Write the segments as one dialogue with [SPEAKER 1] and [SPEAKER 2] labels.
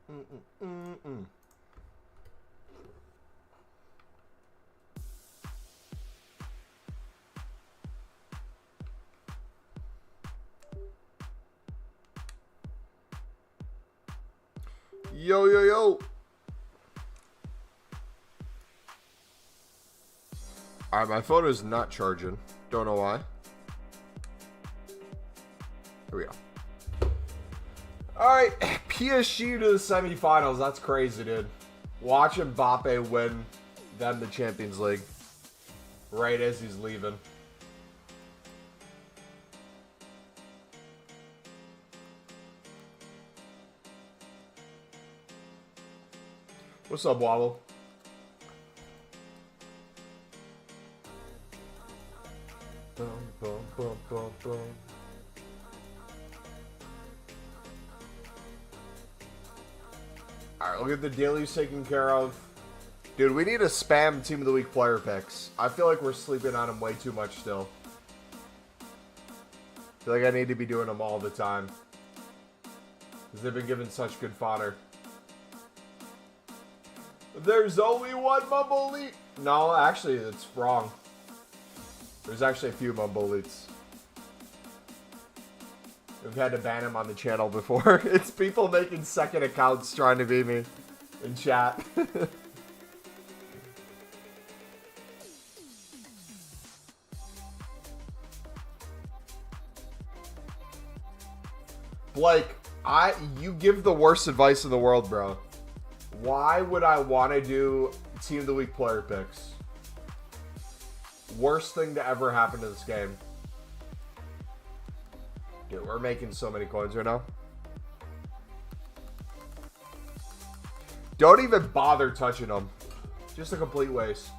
[SPEAKER 1] Yo, yo, yo. Alright, my phone is not charging. Don't know why. Here we go. Alright, PSG to the semifinals. That's crazy, dude. Watch Mbappe win them the Champions League. Right as he's leaving. What's up, Waddle? Boom, boom, boom, boom, boom. Alright, look at the dailies taken care of. Dude, we need to spam Team of the Week player picks. I feel like we're sleeping on them way too much still. I feel like I need to be doing them all the time. Because they've been given such good fodder. There's only one MumboElite. No, actually, it's wrong. There's actually a few MumboElites. We've had to ban him on the channel before. It's people making second accounts trying to beat me in chat. Blake, you give the worst advice in the world, bro. Why would I want to do Team of the Week player picks? Worst thing to ever happen to this game. Dude, we're making so many coins right now. Don't even bother touching them. Just a complete waste.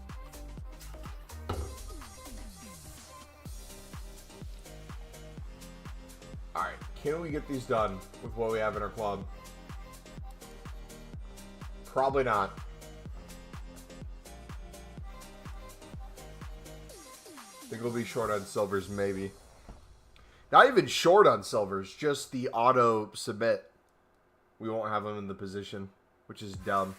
[SPEAKER 1] Alright, can we get these done with what we have in our club? Probably not. I think we'll be short on silvers, maybe. Not even short on silvers, just the auto submit. We won't have them in the position, which is dumb.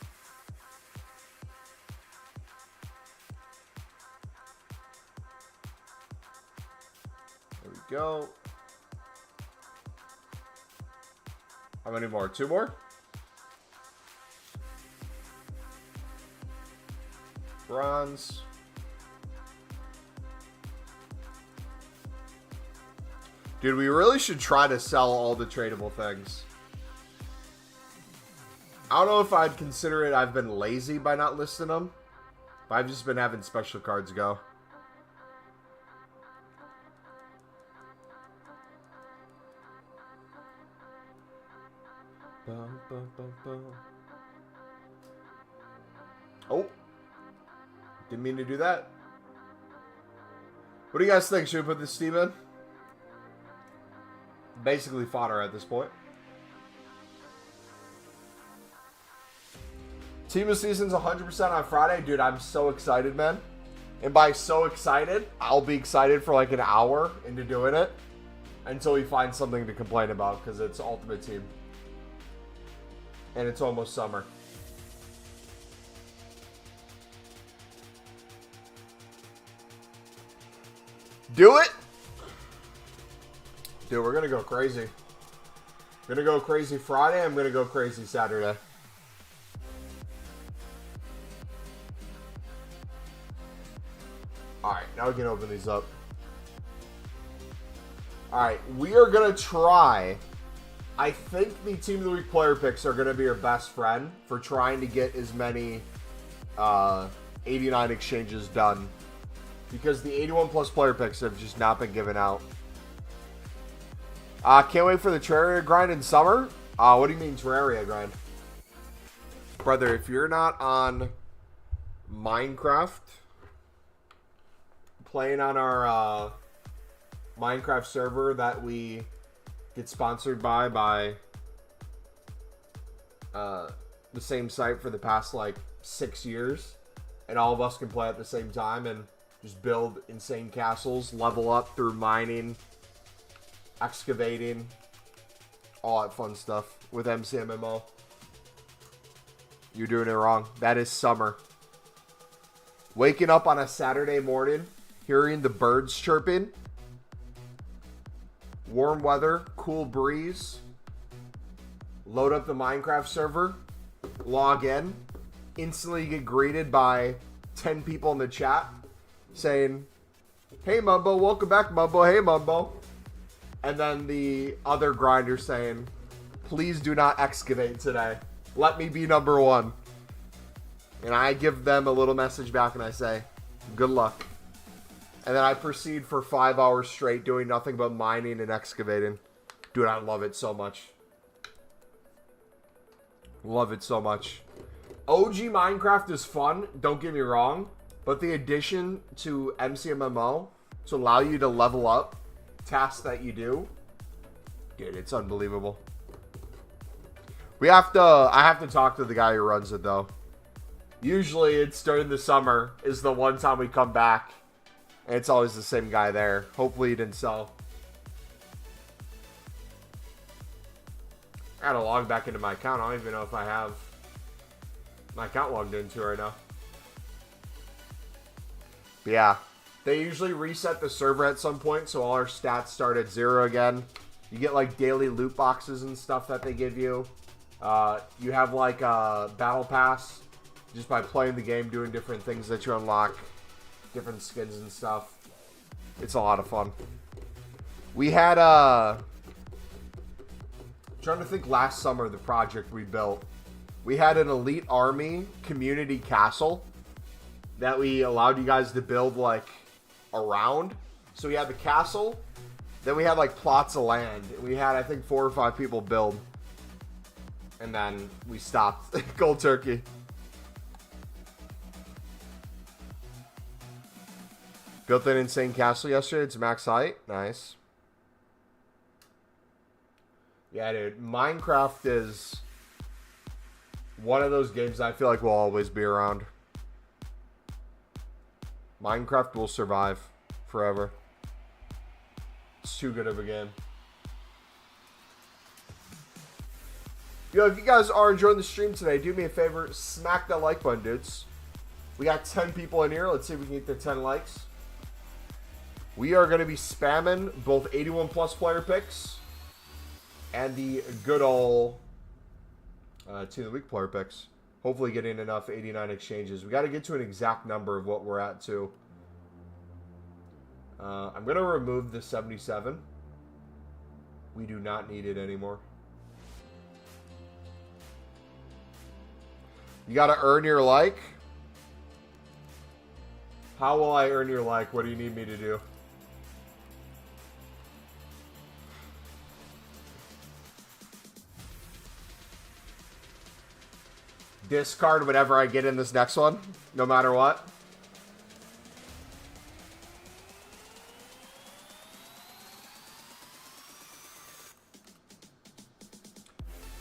[SPEAKER 1] There we go. How many more? 2 more? Bronze. Dude, we really should try to sell all the tradable things. I don't know if I'd consider it I've been lazy by not listing them. But I've just been having special cards go. Oh. Didn't mean to do that. What do you guys think? Should we put this team in? Basically fodder at this point. Team of Season's 100% on Friday. Dude, I'm so excited, man. And by so excited, I'll be excited for like an hour into doing it. Until we find something to complain about. Because it's Ultimate Team. And it's almost summer. Do it! Dude, we're going to go crazy. We're going to go crazy Friday. I'm going to go crazy Saturday. Alright, now we can open these up. Alright, we are going to try. I think the Team of the Week player picks are going to be your best friend for trying to get as many 89 exchanges done. Because the 81 plus player picks have just not been given out. Can't wait for the Terraria grind in summer. What do you mean Terraria grind? Brother, if you're not on Minecraft, playing on our Minecraft server that we get sponsored by the same site for the past like 6 years, and all of us can play at the same time and just build insane castles, level up through mining, excavating, all that fun stuff with MCMMO. You're doing it wrong. That is summer. Waking up on a Saturday morning, hearing the birds chirping, warm weather, cool breeze, load up the Minecraft server, log in, instantly get greeted by 10 people in the chat saying, "Hey Mumbo, welcome back Mumbo, hey Mumbo." And then the other grinder saying, "Please do not excavate today. Let me be number one." And I give them a little message back and I say, "Good luck." And then I proceed for 5 hours straight doing nothing but mining and excavating. Dude, I love it so much. Love it so much. OG Minecraft is fun, don't get me wrong. But the addition to MCMMO to allow you to level up tasks that you do, dude, it's unbelievable. I have to talk to the guy who runs it though. Usually it's during the summer is the one time we come back. And it's always the same guy there. Hopefully he didn't sell. I gotta log back into my account. I don't even know if I have my account logged into right now. But yeah. They usually reset the server at some point, so all our stats start at 0 again. You get like daily loot boxes and stuff that they give you. You have like a battle pass just by playing the game, doing different things that you unlock, different skins and stuff. It's a lot of fun. We had trying to think last summer the project we built. We had an elite army community castle that we allowed you guys to build like around. So we had the castle, then we had like plots of land. We had I think 4 or 5 people build. And then we stopped. Cold turkey. Built an insane castle yesterday. It's max height. Nice. Yeah, dude. Minecraft is one of those games I feel like will always be around. Minecraft will survive forever. It's too good of a game. Yo, if you guys are enjoying the stream today, do me a favor, smack that like button, dudes. We got 10 people in here. Let's see if we can get the 10 likes. We are going to be spamming both 81 plus player picks and the good old Team of the Week player picks. Hopefully getting enough 89 exchanges. We got to get to an exact number of what we're at, too. I'm going to remove the 77. We do not need it anymore. You got to earn your like. How will I earn your like? What do you need me to do? Discard whatever I get in this next one, no matter what.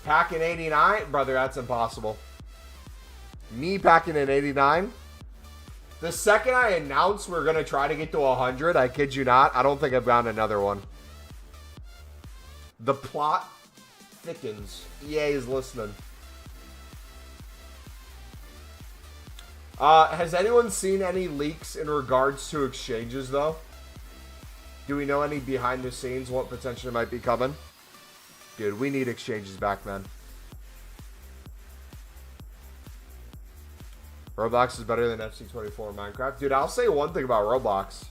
[SPEAKER 1] Packing 89? Brother, that's impossible. Me packing an 89? The second I announce we're going to try to get to 100, I kid you not, I don't think I've gotten another one. The plot thickens. EA is listening. Has anyone seen any leaks in regards to exchanges, though? Do we know any behind the scenes what potentially might be coming? Dude, we need exchanges back, man. Roblox is better than FC24 in Minecraft. Dude, I'll say one thing about Roblox.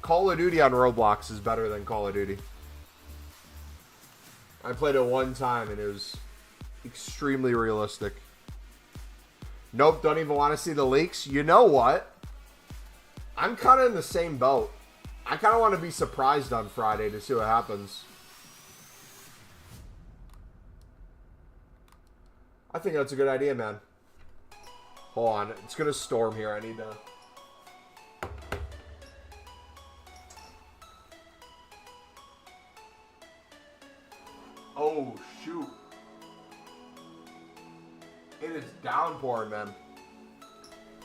[SPEAKER 1] Call of Duty on Roblox is better than Call of Duty. I played it one time and it was extremely realistic. Nope, don't even want to see the leaks. You know what? I'm kind of in the same boat. I kind of want to be surprised on Friday to see what happens. I think that's a good idea, man. Hold on. It's going to storm here. I need to... Oh, shoot. It is downpouring, man.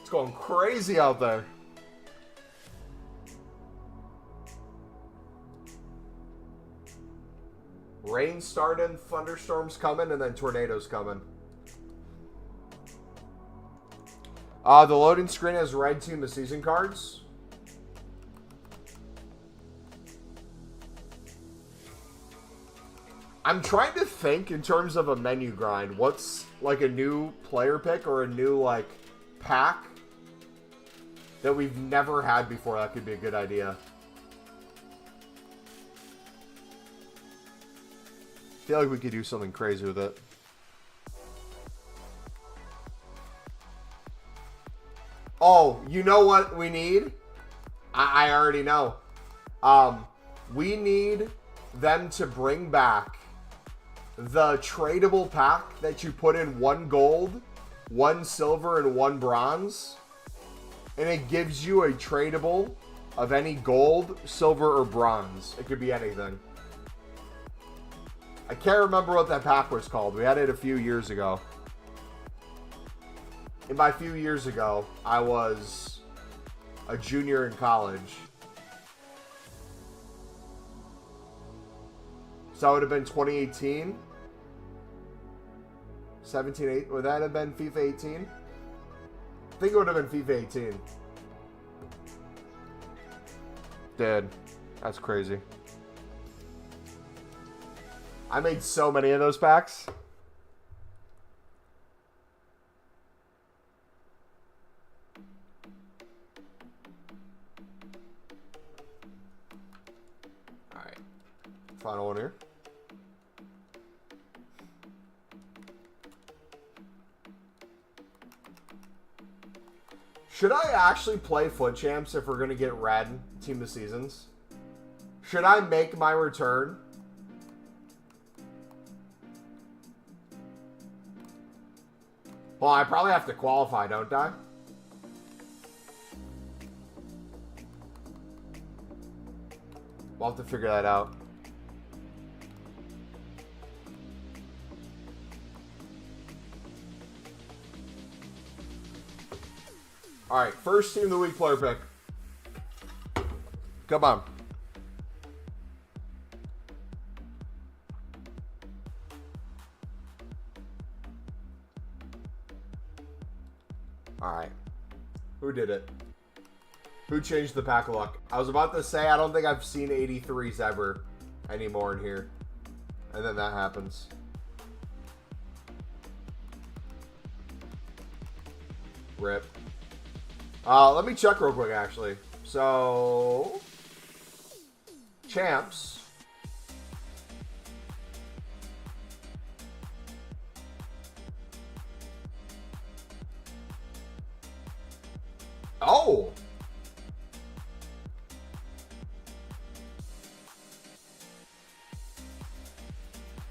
[SPEAKER 1] It's going crazy out there. Rain starting, thunderstorms coming, and then tornadoes coming. The loading screen has red team of season cards. I'm trying to think in terms of a menu grind. What's like a new player pick or a new like pack that we've never had before? That could be a good idea. I feel like we could do something crazy with it. Oh, you know what we need? I already know. We need them to bring back the tradable pack that you put in 1 gold, 1 silver, and 1 bronze. And it gives you a tradable of any gold, silver, or bronze. It could be anything. I can't remember what that pack was called. We had it a few years ago. And by a few years ago, I was a junior in college. So that would have been 2018. 17, 8. Would that have been FIFA 18? I think it would have been FIFA 18. Dude, that's crazy. I made so many of those packs. Alright. Final one here. Should I actually play Foot Champs if we're going to get red Team of Seasons? Should I make my return? Well, I probably have to qualify, don't I? We'll have to figure that out. Alright, first team of the week player pick. Come on. Alright. Who did it? Who changed the pack of luck? I was about to say, I don't think I've seen 83s ever anymore in here. And then that happens. Rip. Let me check real quick, actually. So, champs. Oh!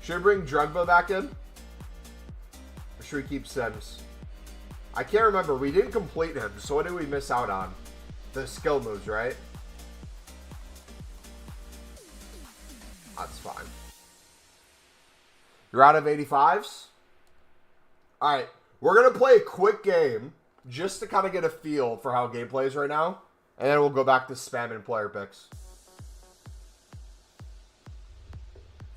[SPEAKER 1] Should we bring Drugba back in? Or should we keep Sims? I can't remember. We didn't complete him, so what did we miss out on? The skill moves, right? That's fine. You're out of 85s? Alright, we're going to play a quick game just to kind of get a feel for how gameplay is right now. And then we'll go back to spamming player picks.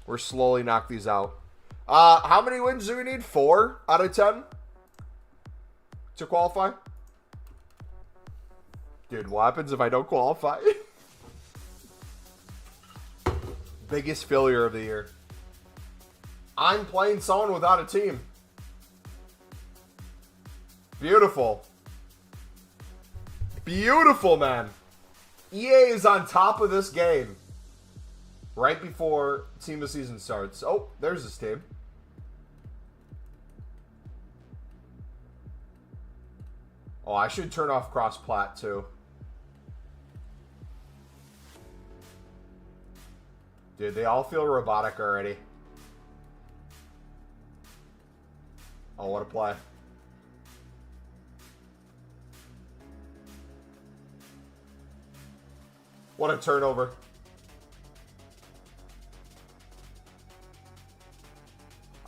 [SPEAKER 1] We're slowly knock these out. How many wins do we need? 4 out of 10? To qualify? Dude, what happens if I don't qualify? Biggest failure of the year. I'm playing someone without a team. Beautiful. Beautiful, man. EA is on top of this game. Right before team of season starts. Oh, there's his team. Oh, I should turn off cross-plat too. Dude, they all feel robotic already. Oh, what a play. What a turnover.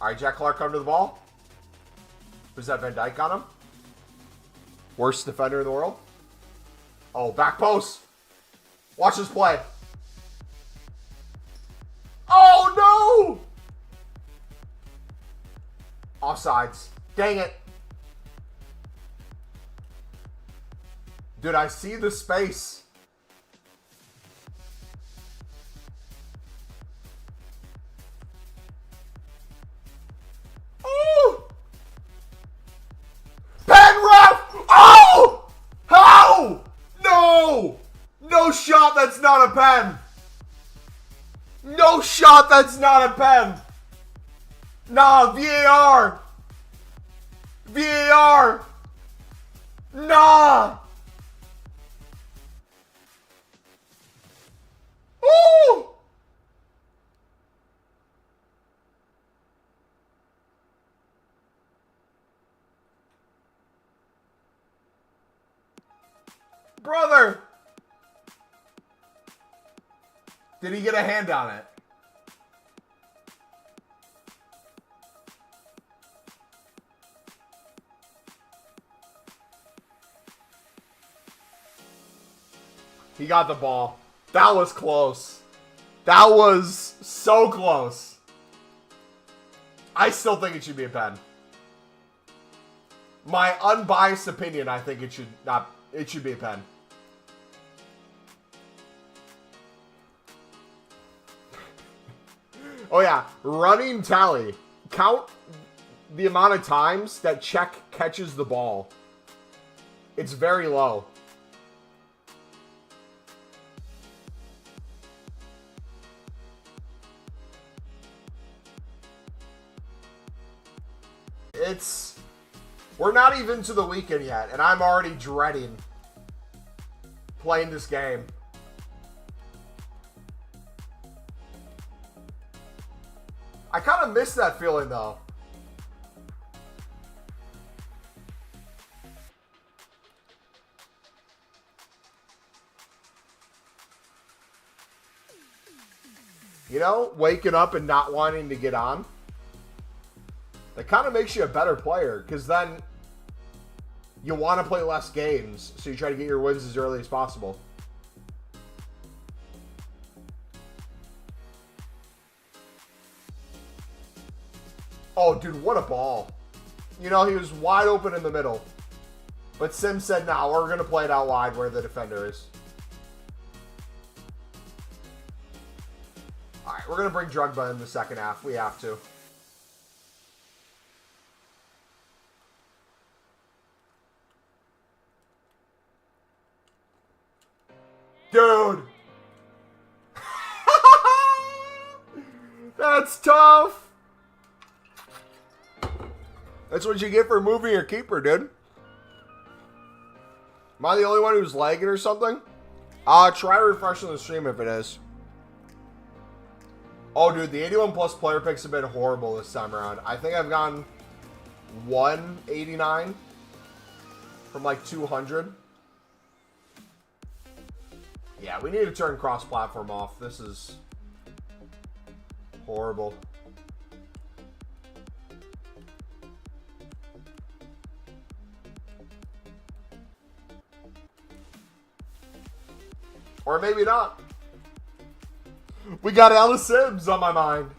[SPEAKER 1] Alright, Jack Clark come to the ball. Who's that, Van Dijk on him? Worst defender in the world. Oh, back post. Watch this play. Oh, no! Offsides. Dang it. Dude, I see the space. Oh! Pen ref! Oh! How? No! No shot, that's not a pen. No shot, that's not a pen. Nah, VAR. VAR. Nah. Woo! Brother. Did he get a hand on it? He got the ball. That was close. That was so close. I still think it should be a pen. My unbiased opinion, I think it should not. It should be a pen. Oh yeah, running tally. Count the amount of times that Czech catches the ball. It's very low. We're not even to the weekend yet, and I'm already dreading playing this game. I kind of miss that feeling, though. You know, waking up and not wanting to get on. That kind of makes you a better player, because then you want to play less games, so you try to get your wins as early as possible. Oh, dude, what a ball. You know, he was wide open in the middle. But Sim said, nah, we're going to play it out wide where the defender is. All right, we're going to bring Drogba in the second half. We have to. Dude. That's tough. That's what you get for moving your keeper, dude. Am I the only one who's lagging or something? Try refreshing the stream if it is. Oh, dude, the 81 plus player picks have been horrible this time around. I think I've gotten 189 from like 200. Yeah, we need to turn cross-platform off. This is horrible. Or maybe not. We got Alice Sims on my mind.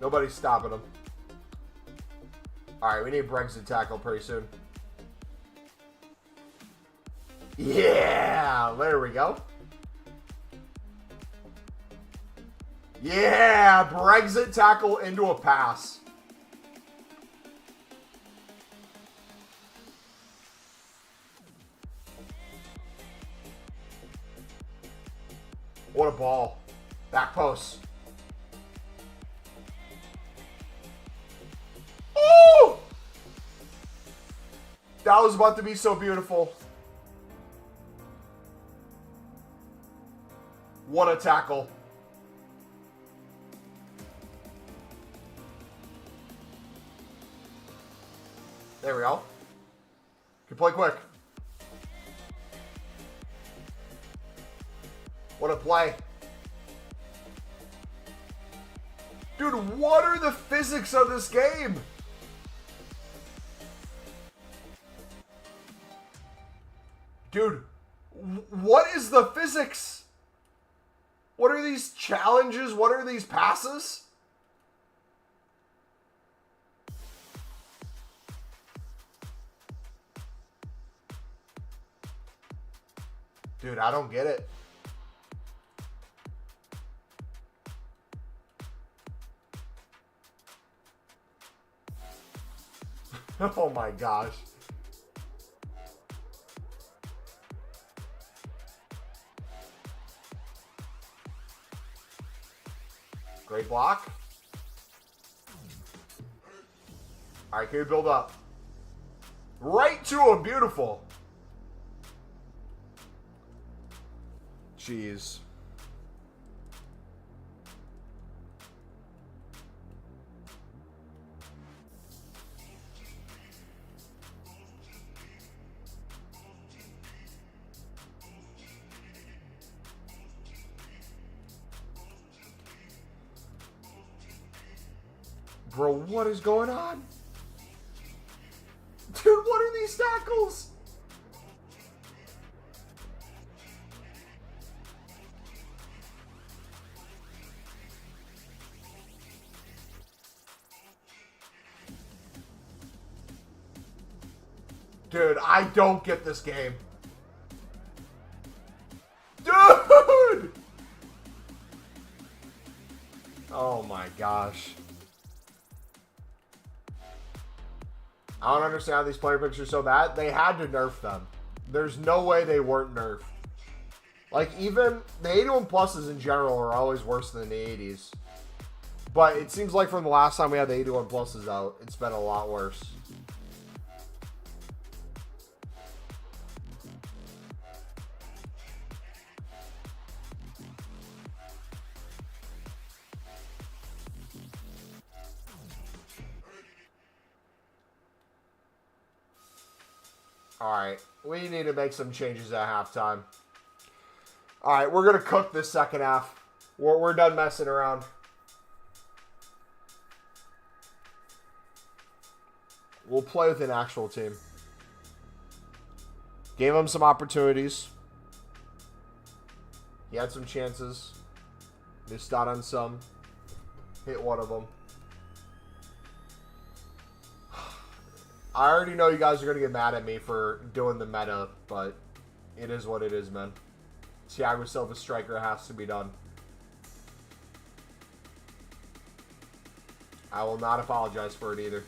[SPEAKER 1] Nobody's stopping him. Alright, we need Brexit tackle pretty soon. Yeah, there we go. Yeah, Brexit tackle into a pass. What a ball. Back post. Oh! That was about to be so beautiful. What a tackle. There we go. Can play quick. What a play. Dude, what are the physics of this game? Dude, what is the physics? What are these challenges? What are these passes? Dude, I don't get it. Oh my gosh. Great block. All right, can we build up? Right to him. Beautiful. Jeez. Bro, what is going on? Dude, what are these tackles? Dude, I don't get this game. Dude! Oh my gosh. I don't understand how these player picks are so bad. They had to nerf them. There's no way they weren't nerfed. Like, even the 81 pluses in general are always worse than the 80s. But it seems like from the last time we had the 81 pluses out, it's been a lot worse. Alright, we need to make some changes at halftime. Alright, we're going to cook this second half. We're done messing around. We'll play with an actual team. Gave him some opportunities. He had some chances. Missed out on some. Hit one of them. I already know you guys are going to get mad at me for doing the meta, but it is what it is, man. Thiago Silva striker has to be done. I will not apologize for it either.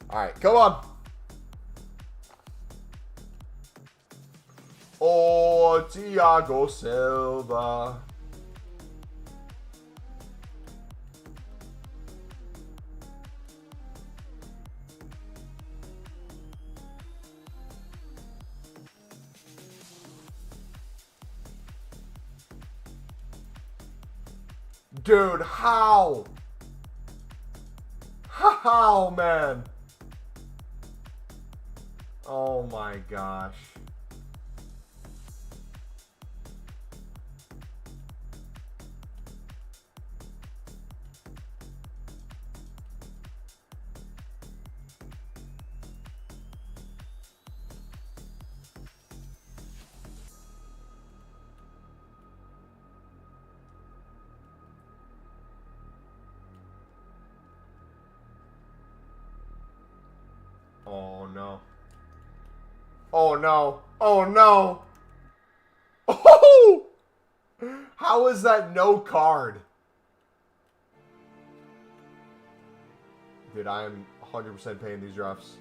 [SPEAKER 1] All right, come on. Oh, Thiago Silva. Dude, how? How, man? Oh my gosh. Oh no. Oh no. Oh no. Oh! How is that no card? Dude, I am 100% paying these refs.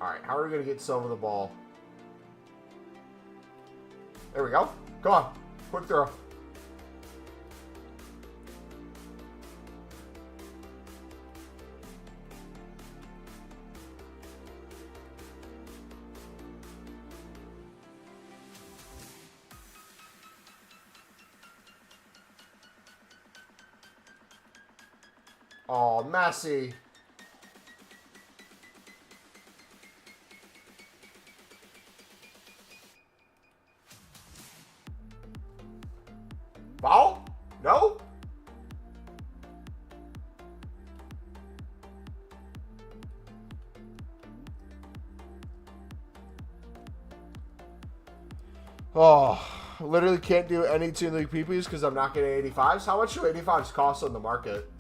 [SPEAKER 1] Alright, how are we going to get Silva the ball? There we go. Come on. Quick throw. Oh, Messi. Oh, literally can't do any Team League PPs because I'm not getting 85s. How much do 85s cost on the market?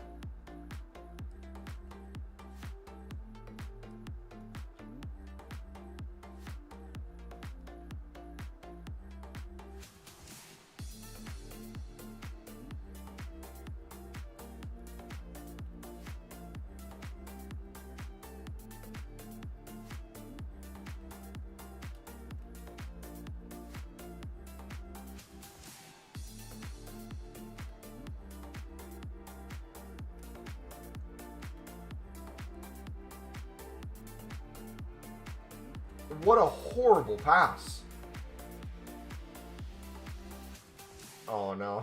[SPEAKER 1] What a horrible pass. Oh, no.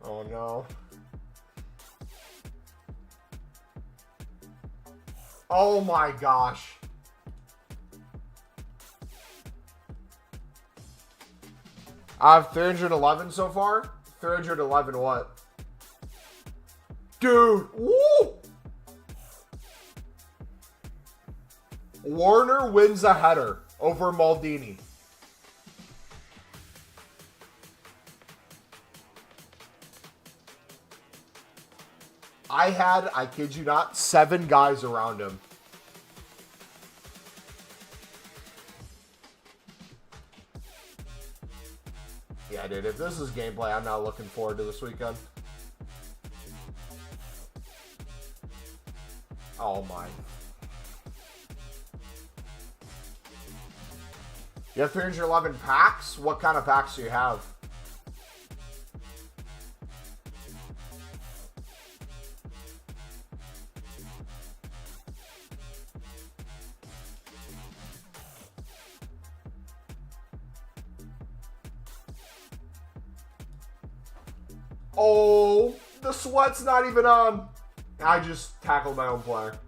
[SPEAKER 1] Oh, no. Oh, my gosh. I have 311 so far. 311 what? Dude, woo! Warner wins a header over Maldini. I had, I kid you not, 7 guys around him. Yeah, dude, if this is gameplay, I'm not looking forward to this weekend. Oh my. You have 311 packs? What kind of packs do you have? Oh, the sweat's not even on. I just tackled my own player.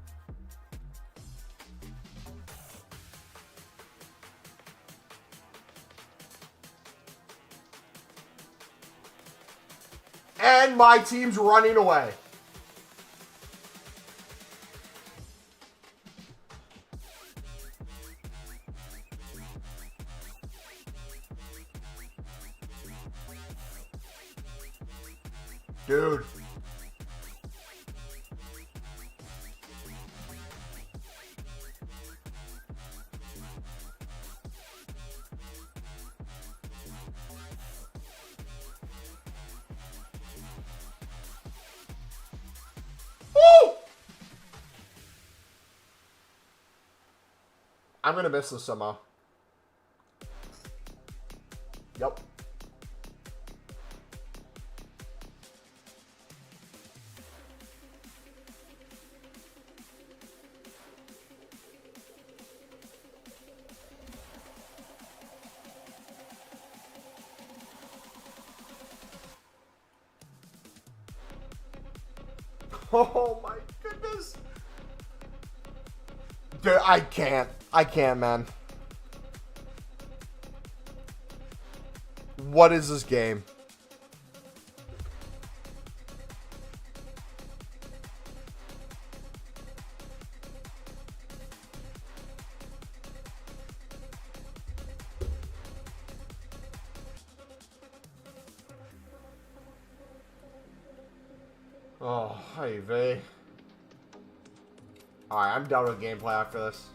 [SPEAKER 1] And my team's running away. Dude. Woo! I'm going to miss this somehow. Yep. Oh my goodness. Dude, I can't. I can't, man. What is this game? Oh, hey, V. Alright, I'm done with gameplay after this.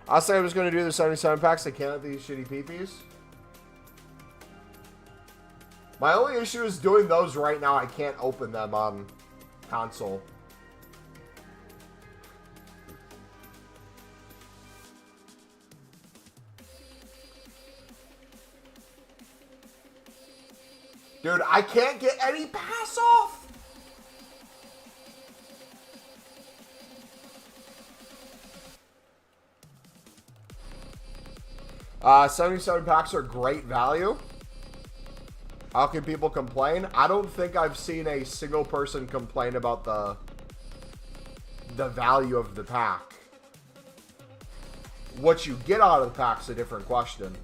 [SPEAKER 1] I said I was going to do the 77 packs. I can't have these shitty PPs. My only issue is doing those right now. I can't open them on console. Dude, I can't get any pass off. 77 packs are great value. How can people complain? I don't think I've seen a single person complain about the value of the pack. What you get out of the pack's a different question.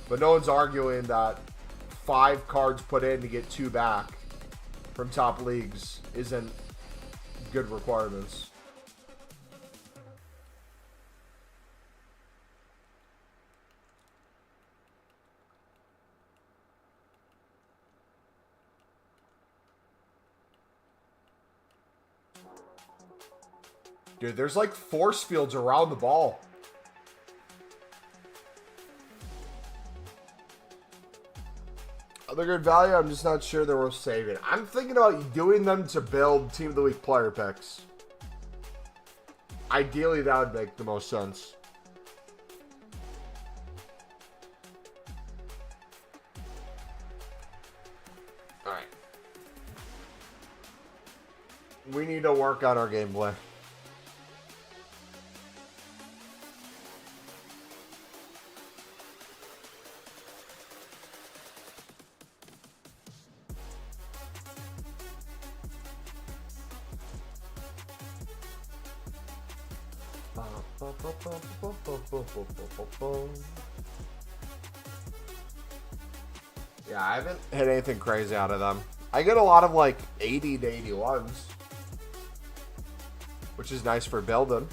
[SPEAKER 1] But no one's arguing that 5 cards put in to get 2 back from top leagues isn't good requirements. Dude, there's like force fields around the ball. Other good value, I'm just not sure they're worth saving. I'm thinking about doing them to build Team of the Week player picks. Ideally, that would make the most sense. Alright. We need to work on our gameplay. Yeah, I haven't hit anything crazy out of them. I get a lot of like 80 to 81s, which is nice for building.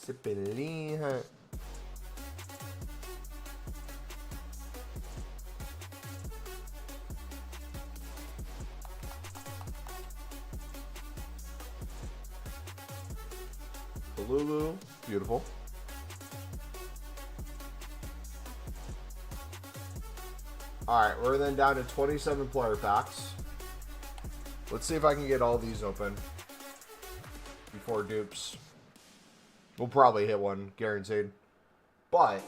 [SPEAKER 1] Sipping. Lulu, beautiful. Alright, we're then down to 27 player packs. Let's see if I can get all these open before dupes. We'll probably hit one, guaranteed. But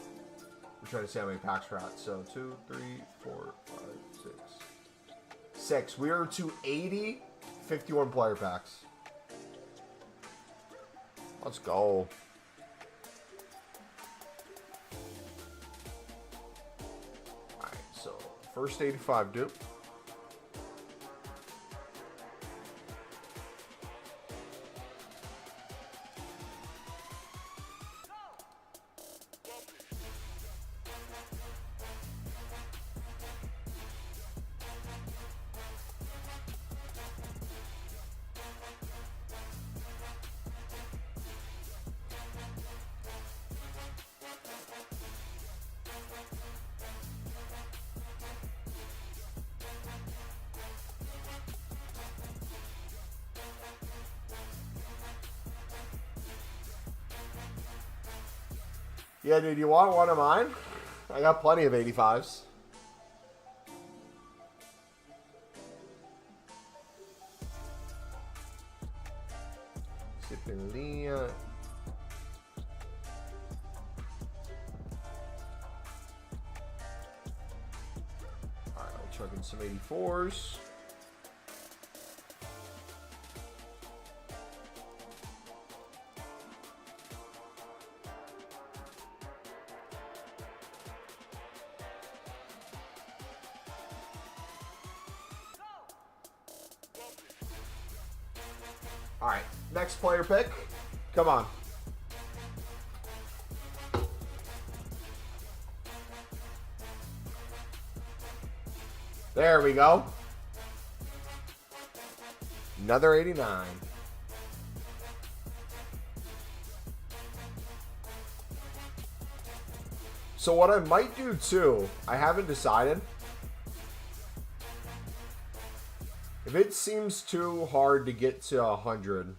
[SPEAKER 1] we're trying to see how many packs we're at. So 2, 3, 4, 5, 6. 6. We are to 80, 51 player packs. Let's go. Alright, so first 85 dupe. Yeah, dude, you want one of mine? I got plenty of 85s. Sipping Leah. Alright, I'll chuck in some 84s. Alright, next player pick. Come on. There we go. Another 89. So what I might do too, I haven't decided. If it seems too hard to get to 100,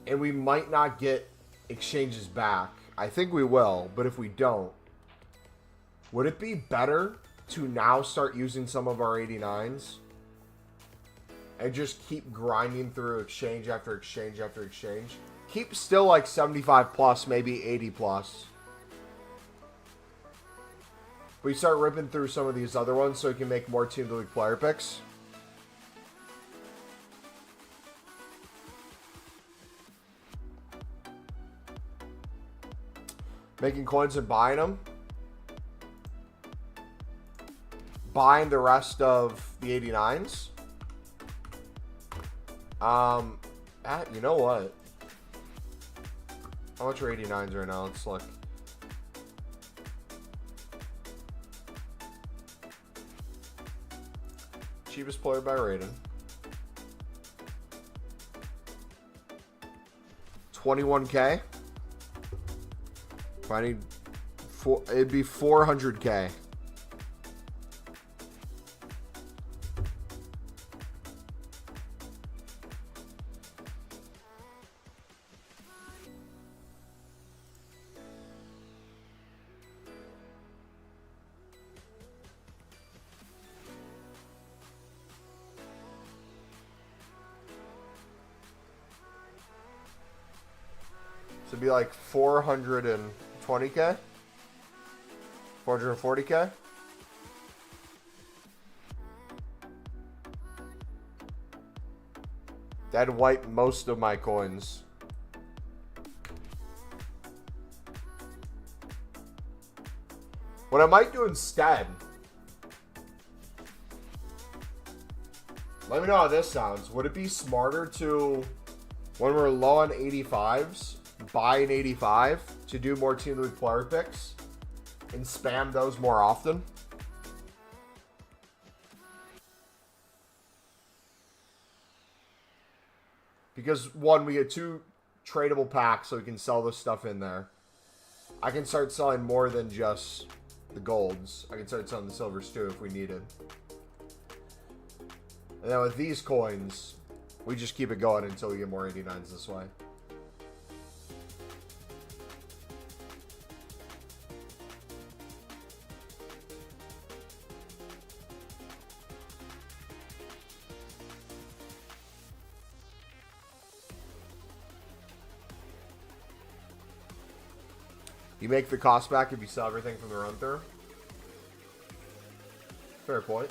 [SPEAKER 1] and we might not get exchanges back, I think we will, but if we don't, would it be better to now start using some of our 89s and just keep grinding through exchange after exchange after exchange. Keep still like 75 plus, maybe 80 plus. We start ripping through some of these other ones so we can make more Team of the Week player picks. Making coins and buying them. Buying the rest of the 89s. You know what? How much are 89s right now? Let's look. Cheapest player by rating. 21K. If I need it'd be 400K. So it'd be like 420K? 440K? That'd wipe most of my coins. What I might do instead, let me know how this sounds. Would it be smarter to, when we're low on 85s, buy an 85 to do more Team of the Week player picks and spam those more often? Because one, we get 2 tradable packs so we can sell this stuff in there. I can start selling more than just the golds. I can start selling the silvers too if we needed. And then with these coins, we just keep it going until we get more 89s this way. You make the cost back if you sell everything from the run through. Fair point.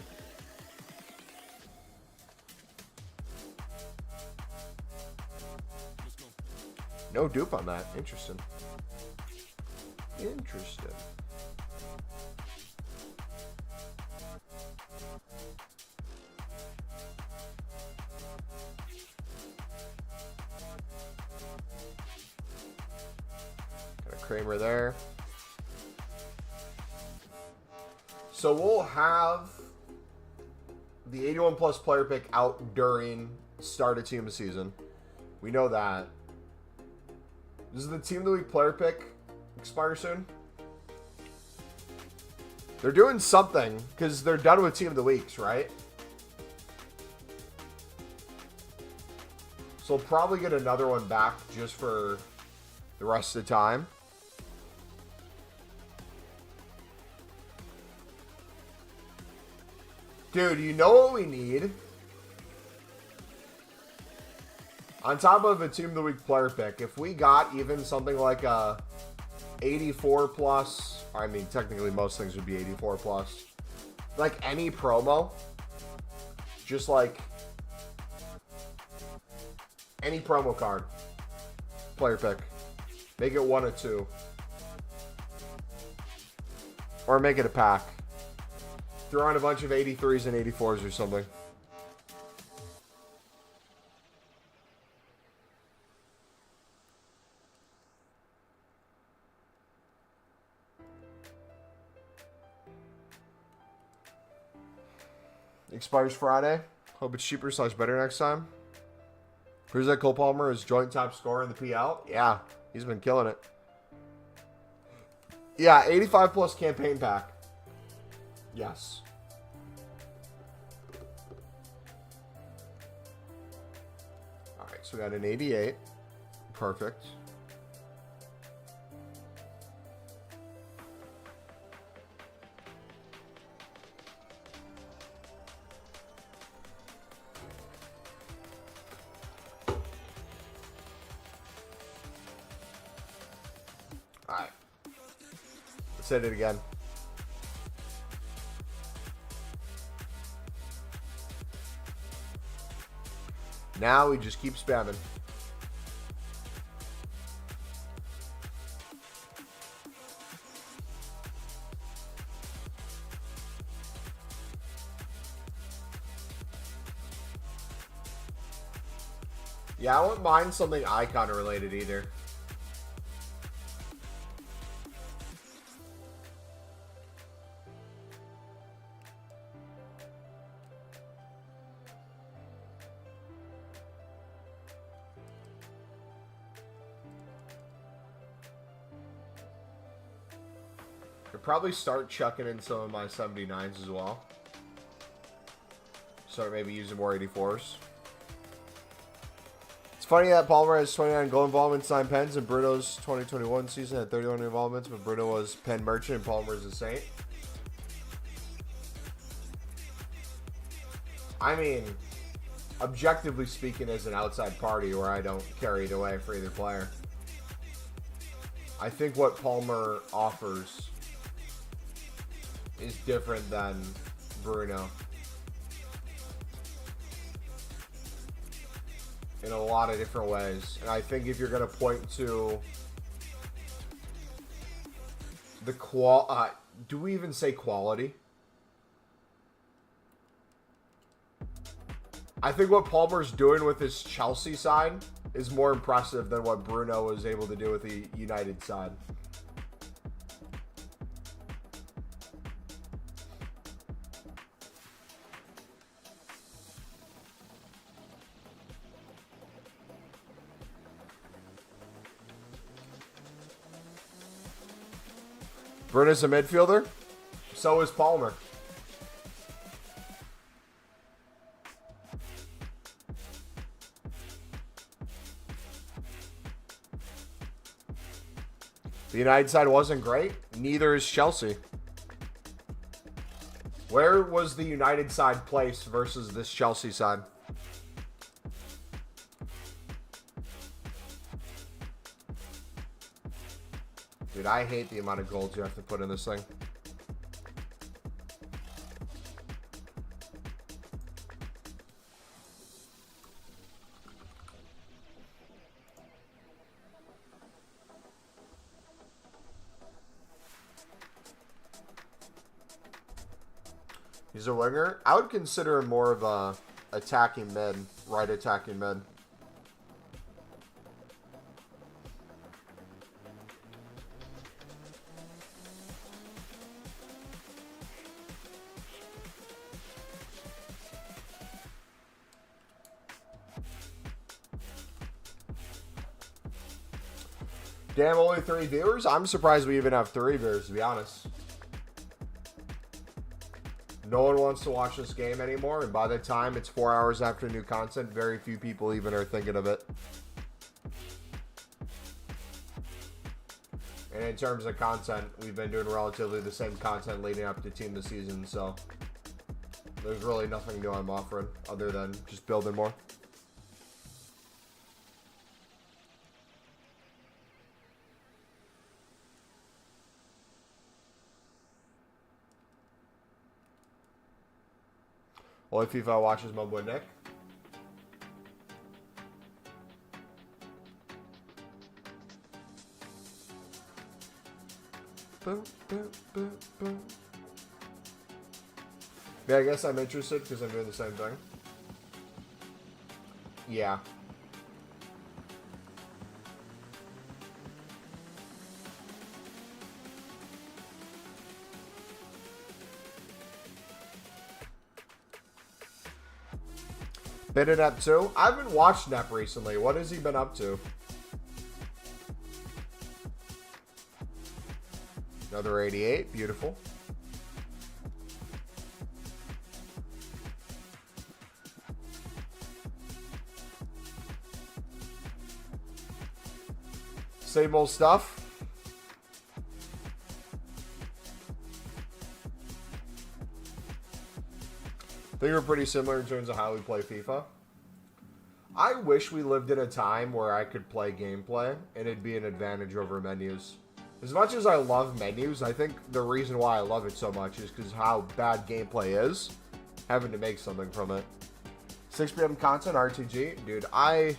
[SPEAKER 1] No dupe on that. Interesting. Interesting. Kramer there. So we'll have the 81 plus player pick out during start of team of the season. We know that. Does the Team of the Week player pick expire soon? They're doing something because they're done with Team of the Weeks, right? So we'll probably get another one back just for the rest of the time. Dude, you know what we need? On top of a Team of the Week player pick, if we got even something like a 84 plus, I mean, technically most things would be 84 plus. Like any promo, just like any promo card, player pick. Make it 1 or 2. Or make it a pack. Throw on a bunch of 83s and 84s or something. Expires Friday. Hope it's cheaper / better next time. Who's that? Cole Palmer is joint top scorer in the PL. Yeah, he's been killing it. Yeah, 85 plus campaign pack. Yes. All right, so we got an 88. Perfect. Alright. Let's hit it again. Now we just keep spamming. Yeah, I wouldn't mind something icon related either. I'd probably start chucking in some of my 79s as well. Start maybe using more 84s. It's funny that Palmer has 29 goal involvements, 9 pens, and Bruno's 2021 season had 31 involvements, but Bruno was pen merchant and Palmer's a saint. I mean, objectively speaking, as an outside party where I don't carry it away for either player, I think what Palmer offers is different than Bruno in a lot of different ways. And I think if you're going to point to the do we even say quality? I think what Palmer's doing with his Chelsea side is more impressive than what Bruno was able to do with the United side. Bruno's a midfielder. So is Palmer. The United side wasn't great. Neither is Chelsea. Where was the United side placed versus this Chelsea side? Dude, I hate the amount of goals you have to put in this thing. He's a winger. I would consider him more of a attacking mid, right attacking mid. Damn, only 3 viewers? I'm surprised we even have 3 viewers, to be honest. No one wants to watch this game anymore, and by the time it's 4 hours after new content, very few people even are thinking of it. And in terms of content, we've been doing relatively the same content leading up to Team of the Season, so there's really nothing new I'm offering other than just building more. Only FIFA watches MumboElite. Boom, boom, boom, boom. Yeah, I guess I'm interested because I'm doing the same thing. Yeah. Been it up too? I haven't watched Nep recently. What has he been up to? Another 88. Beautiful. Same old stuff. I think we're pretty similar in terms of how we play FIFA. I wish we lived in a time where I could play gameplay and it'd be an advantage over menus. As much as I love menus, I think the reason why I love it so much is because how bad gameplay is. Having to make something from it. 6 p.m. content, RTG. Dude, I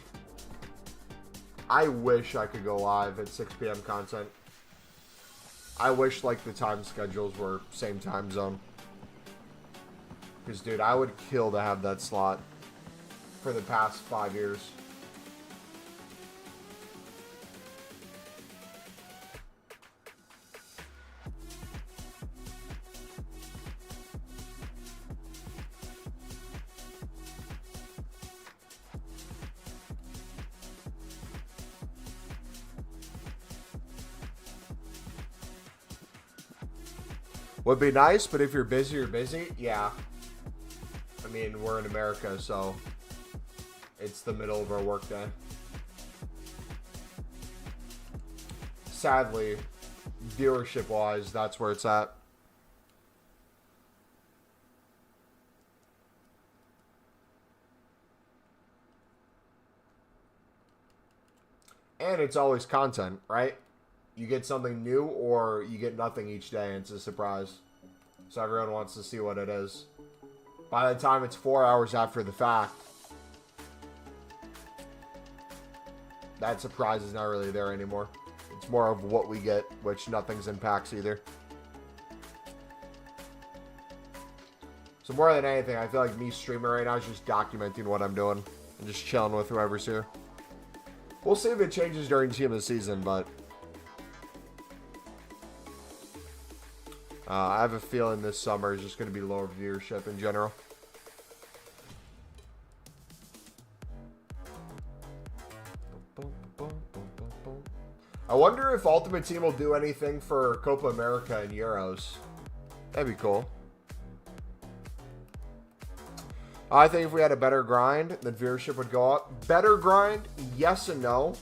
[SPEAKER 1] wish I could go live at 6 p.m. content. I wish, like, the time schedules were same time zone. Because, dude, I would kill to have that slot for the past 5 years. Would be nice, but if you're busy, you're busy. Yeah. I mean, we're in America, so it's the middle of our workday. Sadly, viewership-wise, that's where it's at. And it's always content, right? You get something new or you get nothing each day and it's a surprise. So everyone wants to see what it is. By the time it's 4 hours after the fact, that surprise is not really there anymore. It's more of what we get, which nothing's in packs either. So more than anything, I feel like me streaming right now is just documenting what I'm doing. And just chilling with whoever's here. We'll see if it changes during team of the season, but I have a feeling this summer is just going to be lower viewership in general. I wonder if Ultimate Team will do anything for Copa America and Euros. That'd be cool. I think if we had a better grind, then viewership would go up. Better grind, yes and no.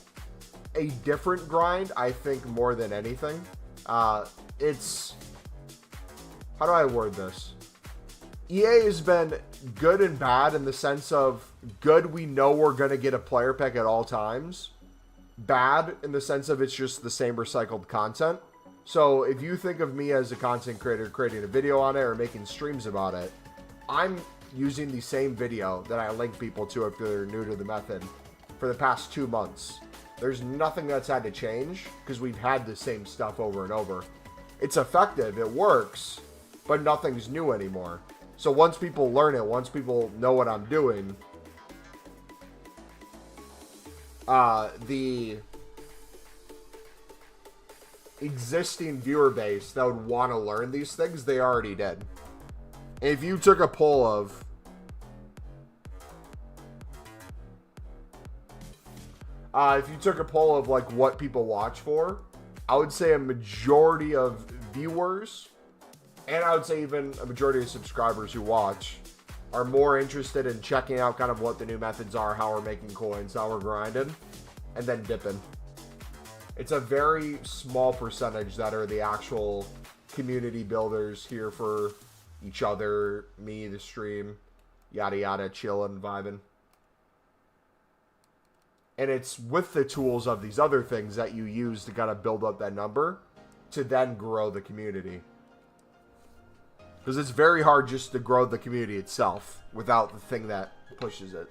[SPEAKER 1] A different grind, I think, more than anything. It's... How do I word this? EA has been good and bad in the sense of good, we know we're going to get a player pick at all times. Bad in the sense of it's just the same recycled content. So if you think of me as a content creator creating a video on it or making streams about it, I'm using the same video that I link people to if they're new to the method for the past 2 months. There's nothing that's had to change because we've had the same stuff over and over. It's effective, it works, but nothing's new anymore. So once people learn it, once people know what I'm doing, the existing viewer base that would want to learn these things, they already did. If you took a poll of like what people watch for, I would say a majority of viewers, and I would say even a majority of subscribers who watch, are more interested in checking out kind of what the new methods are, how we're making coins, how we're grinding, and then dipping. It's a very small percentage that are the actual community builders here for each other, me, the stream, yada yada, chilling, vibing. And it's with the tools of these other things that you use to kind of build up that number to then grow the community. Because it's very hard just to grow the community itself without the thing that pushes it.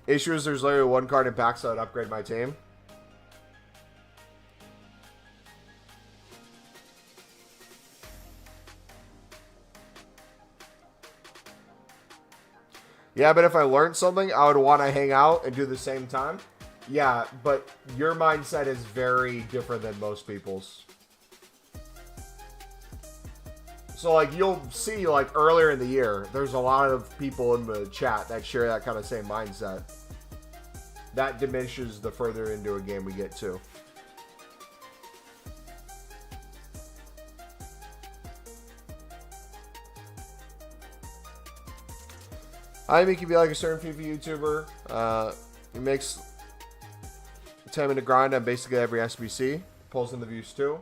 [SPEAKER 1] Issue is there's literally one card in packs that would upgrade my team. Yeah, but if I learned something, I would want to hang out and do the same time. Yeah, but your mindset is very different than most people's. So, like, you'll see, like, earlier in the year, there's a lot of people in the chat that share that kind of same mindset. That diminishes the further into a game we get to. I think you be like a certain FIFA YouTuber. He makes 10-minute grind on basically every SBC. Pulls in the views too.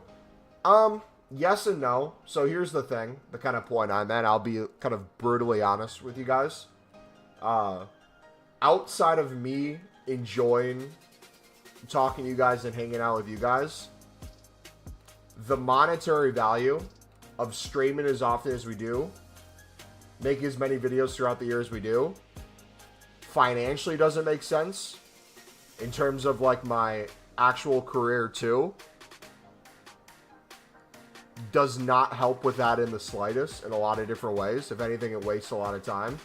[SPEAKER 1] Yes and no. So here's the thing, the kind of point I'm at. I'll be kind of brutally honest with you guys. outside of me enjoying talking to you guys and hanging out with you guys, the monetary value of streaming as often as we do, making as many videos throughout the year as we do, financially doesn't make sense in terms of like my actual career too. Does not help with that in the slightest in a lot of different ways. If anything, it wastes a lot of time.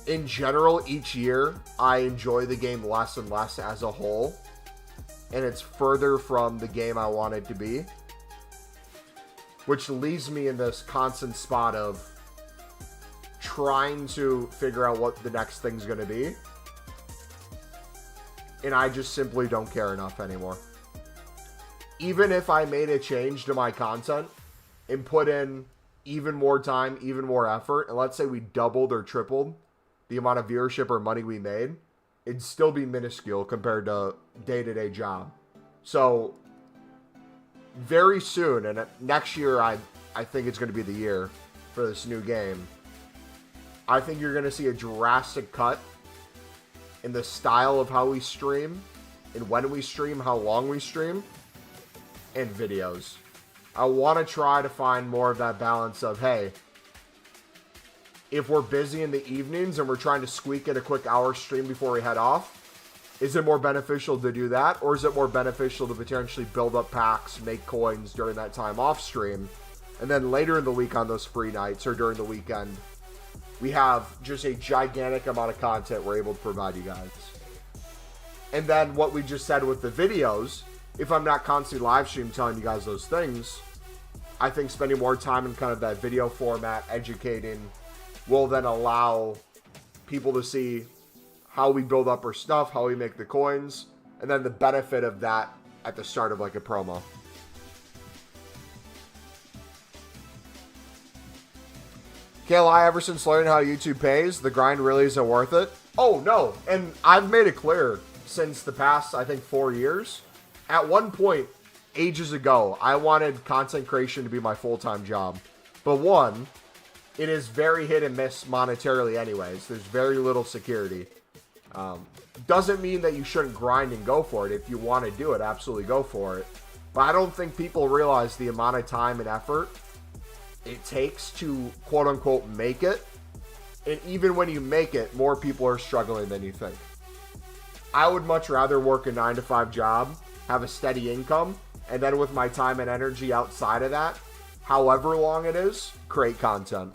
[SPEAKER 1] In general, each year, I enjoy the game less and less as a whole. And it's further from the game I want it to be. Which leaves me in this constant spot of trying to figure out what the next thing's going to be. And I just simply don't care enough anymore. Even if I made a change to my content and put in even more time, even more effort, and let's say we doubled or tripled the amount of viewership or money we made, it'd still be minuscule compared to day-to-day job. So, very soon, and next year I think it's going to be the year for this new game, I think you're going to see a drastic cut in the style of how we stream, and when we stream, how long we stream, and videos. I want to try to find more of that balance of, hey, if we're busy in the evenings and we're trying to squeak in a quick hour stream before we head off, is it more beneficial to do that? Or is it more beneficial to potentially build up packs, make coins during that time off stream, and then later in the week on those free nights or during the weekend, we have just a gigantic amount of content we're able to provide you guys. And then what we just said with the videos, if I'm not constantly live stream telling you guys those things, I think spending more time in kind of that video format, educating, will then allow people to see how we build up our stuff, how we make the coins, and then the benefit of that at the start of like a promo. Can't lie, ever since learning how YouTube pays, the grind really isn't worth it. Oh, no. And I've made it clear since the past, I think, 4 years. At one point, ages ago, I wanted content creation to be my full-time job. But one, it is very hit and miss monetarily anyways. There's very little security. Doesn't mean that you shouldn't grind and go for it. If you want to do it, absolutely go for it. But I don't think people realize the amount of time and effort it takes to quote-unquote make it. And even when you make it, more people are struggling than you think. I would much rather work a 9-to-5 job, have a steady income, and then with my time and energy outside of that, however long it is, create content.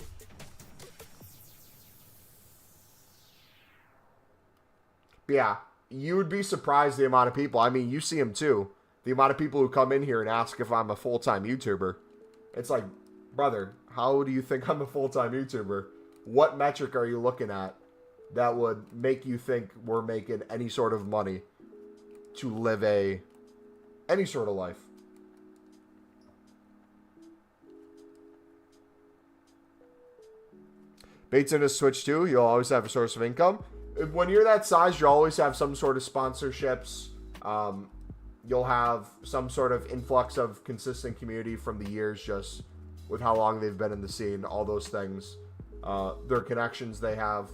[SPEAKER 1] But yeah, you would be surprised the amount of people, I mean, you see them too, the amount of people who come in here and ask if I'm a full-time YouTuber. It's like, brother, how do you think I'm a full-time YouTuber? What metric are you looking at that would make you think we're making any sort of money to live any sort of life? Bates into Switch too, you'll always have a source of income. When you're that size, you'll always have some sort of sponsorships. You'll have some sort of influx of consistent community from the years, just with how long they've been in the scene, all those things. Their connections they have,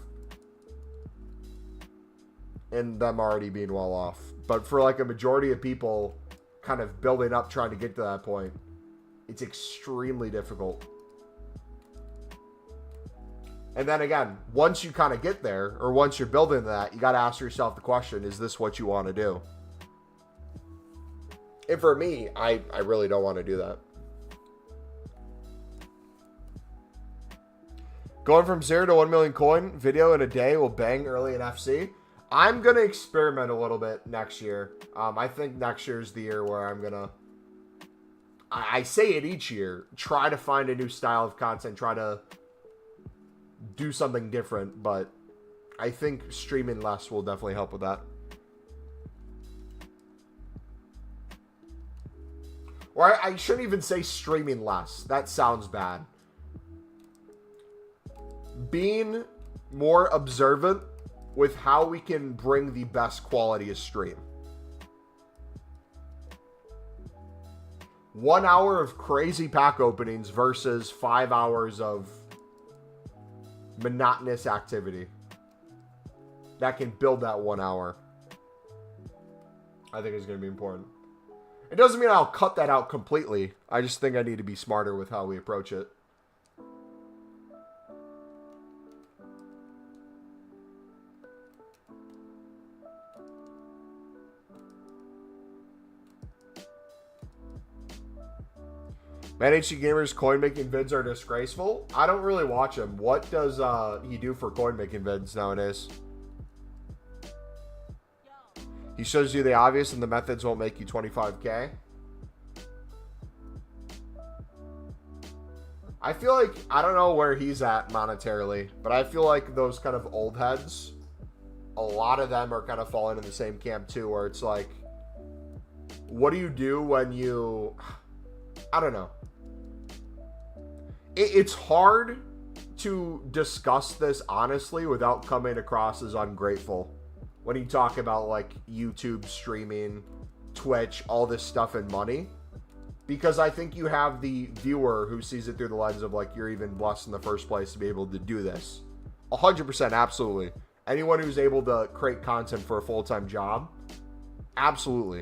[SPEAKER 1] and them already being well off. But for like a majority of people kind of building up, trying to get to that point, it's extremely difficult. And then again, once you kind of get there, or once you're building that, you got to ask yourself the question, is this what you want to do? And for me, I really don't want to do that. Going from 0 to 1 million coin video in a day will bang early in FC. I'm going to experiment a little bit next year. I think next year is the year where I'm going to, I say it each year, try to find a new style of content, try to do something different, but I think streaming less will definitely help with that. Or I shouldn't even say streaming less. That sounds bad. Being more observant with how we can bring the best quality of stream. 1 hour of crazy pack openings versus 5 hours of monotonous activity that can build that 1 hour, I think is going to be important. It doesn't mean I'll cut that out completely. I just think I need to be smarter with how we approach it. Man, HG Gamer's coin making vids are disgraceful. I don't really watch him. What does he do for coin making vids nowadays? He shows you the obvious and the methods won't make you 25K. I feel like, I don't know where he's at monetarily, but I feel like those kind of old heads, a lot of them are kind of falling in the same camp too, where it's like, what do you do when you, I don't know. It's hard to discuss this honestly without coming across as ungrateful. When you talk about like YouTube streaming, Twitch, all this stuff and money. Because I think you have the viewer who sees it through the lens of like, you're even blessed in the first place to be able to do this. 100%, absolutely. Anyone who's able to create content for a full-time job, absolutely.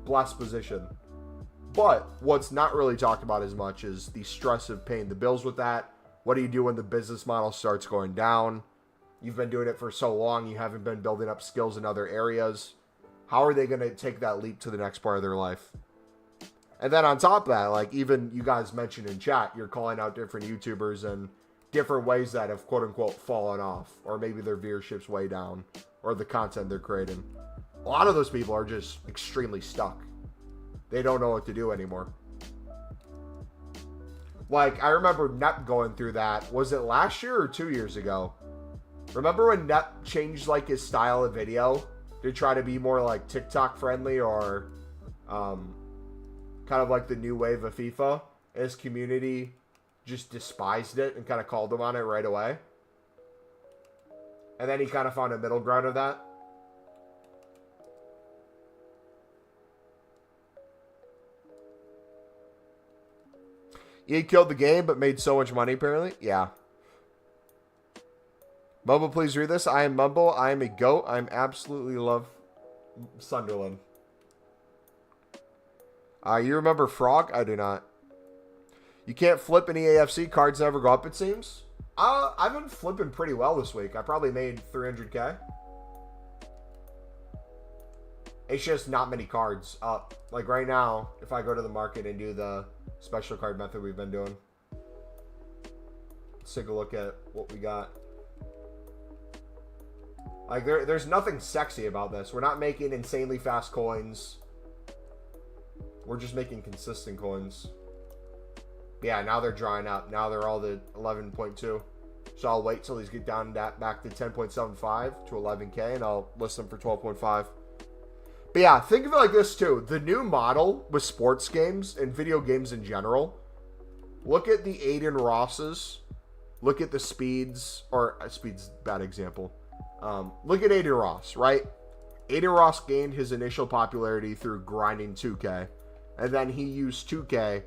[SPEAKER 1] Blessed position. But what's not really talked about as much is the stress of paying the bills with that. What do you do when the business model starts going down? You've been doing it for so long, you haven't been building up skills in other areas. How are they going to take that leap to the next part of their life? And then on top of that, like even you guys mentioned in chat, you're calling out different YouTubers and different ways that have quote unquote fallen off, or maybe their viewership's way down, or the content they're creating. A lot of those people are just extremely stuck. They don't know what to do anymore. Like, I remember Nep going through that. Was it last year or 2 years ago? Remember when Nep changed, like, his style of video to try to be more, like, TikTok friendly or kind of like the new wave of FIFA? His community just despised it and kind of called him on it right away. And then he kind of found a middle ground of that. He killed the game, but made so much money, apparently. Yeah. Mumbo, please read this. I am Mumbo. I am a goat. I absolutely love Sunderland. You remember Frog? I do not. You can't flip any AFC. Cards never go up, it seems. I've been flipping pretty well this week. I probably made 300K. It's just not many cards up. Like right now, if I go to the market and do the special card method we've been doing. Let's take a look at what we got. Like there's nothing sexy about this. We're not making insanely fast coins. We're just making consistent coins. Yeah, now they're drying up. Now they're all the 11.2. So I'll wait till these get down back to 10.75 to 11K and I'll list them for 12.5. But yeah, think of it like this too. The new model with sports games and video games in general. Look at the Aiden Rosses. Look at the Speeds. Or Speeds, bad example. Look at Aiden Ross, right? Aiden Ross gained his initial popularity through grinding 2K. And then he used 2K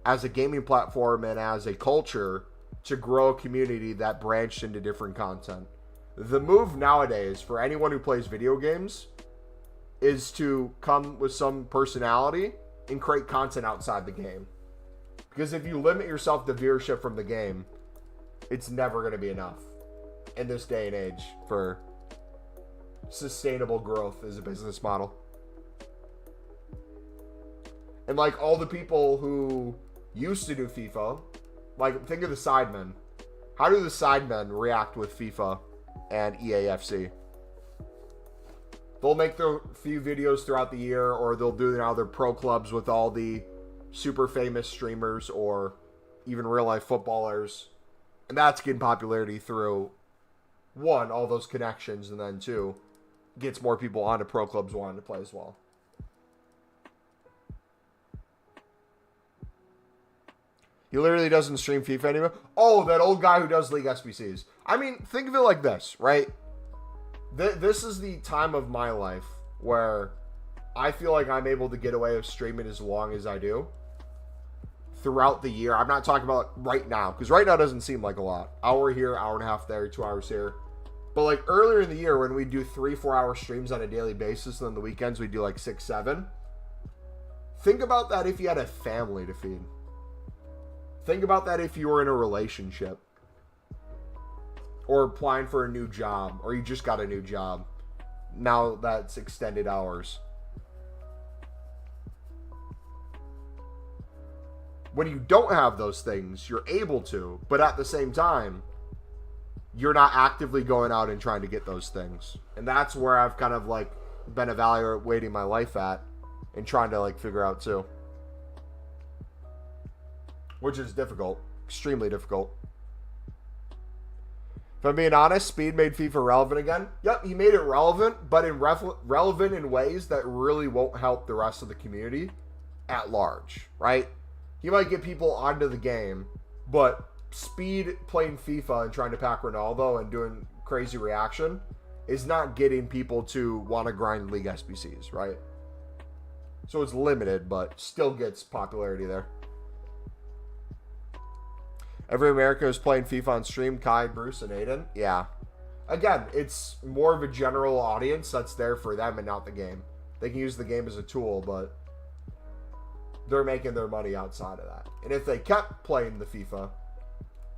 [SPEAKER 1] as a gaming platform and as a culture to grow a community that branched into different content. The move nowadays for anyone who plays video games is to come with some personality and create content outside the game. Because if you limit yourself to viewership from the game, it's never going to be enough in this day and age for sustainable growth as a business model. And like all the people who used to do FIFA, like think of the sidemen. How do the sidemen react with FIFA and EAFC? They'll make their few videos throughout the year, or they'll do now their pro clubs with all the super famous streamers or even real life footballers. And that's getting popularity through, one, all those connections, and then two, gets more people onto pro clubs wanting to play as well. He literally doesn't stream FIFA anymore. Oh, that old guy who does League SBCs. I mean, think of it like this, right? This is the time of my life where I feel like I'm able to get away with streaming as long as I do throughout the year. I'm not talking about right now, because right now doesn't seem like a lot. Hour here, hour and a half there, 2 hours here. But like earlier in the year when we do 3-4 hour streams on a daily basis, and then the weekends we do like 6-7. Think about that if you had a family to feed. Think about that if you were in a relationship. Or applying for a new job. Or you just got a new job. Now that's extended hours. When you don't have those things, you're able to. But at the same time, you're not actively going out and trying to get those things. And that's where I've kind of like been evaluating my life at and trying to like figure out too. Which is difficult. Extremely difficult. If I'm being honest, Speed made FIFA relevant again. Yep, he made it relevant, but relevant in ways that really won't help the rest of the community at large, right? He might get people onto the game, but Speed playing FIFA and trying to pack Ronaldo and doing crazy reaction is not getting people to want to grind League SBCs, right? So it's limited, but still gets popularity there. Every American is playing FIFA on stream. Kai, Bruce, and Aiden. Yeah. Again, it's more of a general audience that's there for them and not the game. They can use the game as a tool, but they're making their money outside of that. And if they kept playing the FIFA,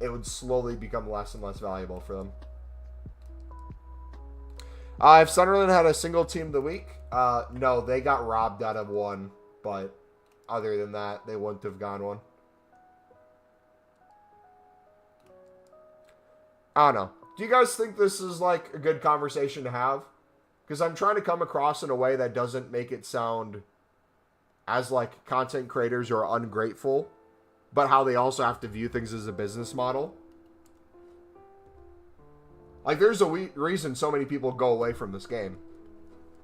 [SPEAKER 1] it would slowly become less and less valuable for them. If Sunderland had a single team of the week, no, they got robbed out of one. But other than that, they wouldn't have gone one. I don't know. Do you guys think this is like a good conversation to have? Because I'm trying to come across in a way that doesn't make it sound as like content creators are ungrateful, but how they also have to view things as a business model. Like there's a reason so many people go away from this game.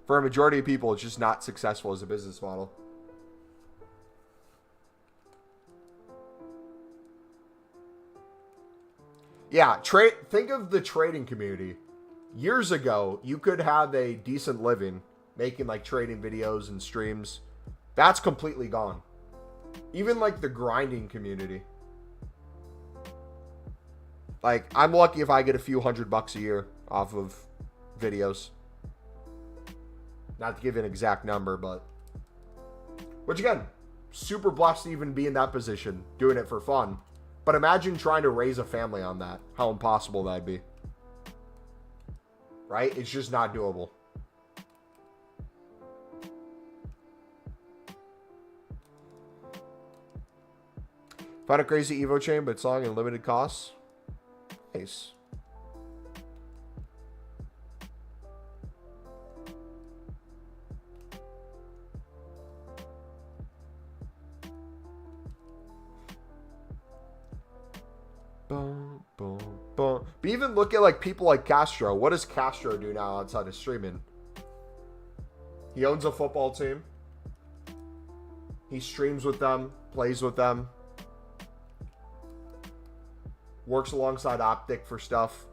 [SPEAKER 1] For a majority of people, it's just not successful as a business model. Yeah, think of the trading community. Years ago, you could have a decent living making like trading videos and streams. That's completely gone. Even like the grinding community. Like, I'm lucky if I get a few $100 a year off of videos. Not to give an exact number, but... Which again, super blessed to even be in that position, doing it for fun. But imagine trying to raise a family on that. How impossible that'd be. Right? It's just not doable. Found a crazy Evo chain, but it's selling in limited costs. Nice. Boom, boom, boom. But even look at like people like Castro. What does Castro do now outside of streaming? He owns a football team. He streams with them, plays with them. Works alongside Optic for stuff.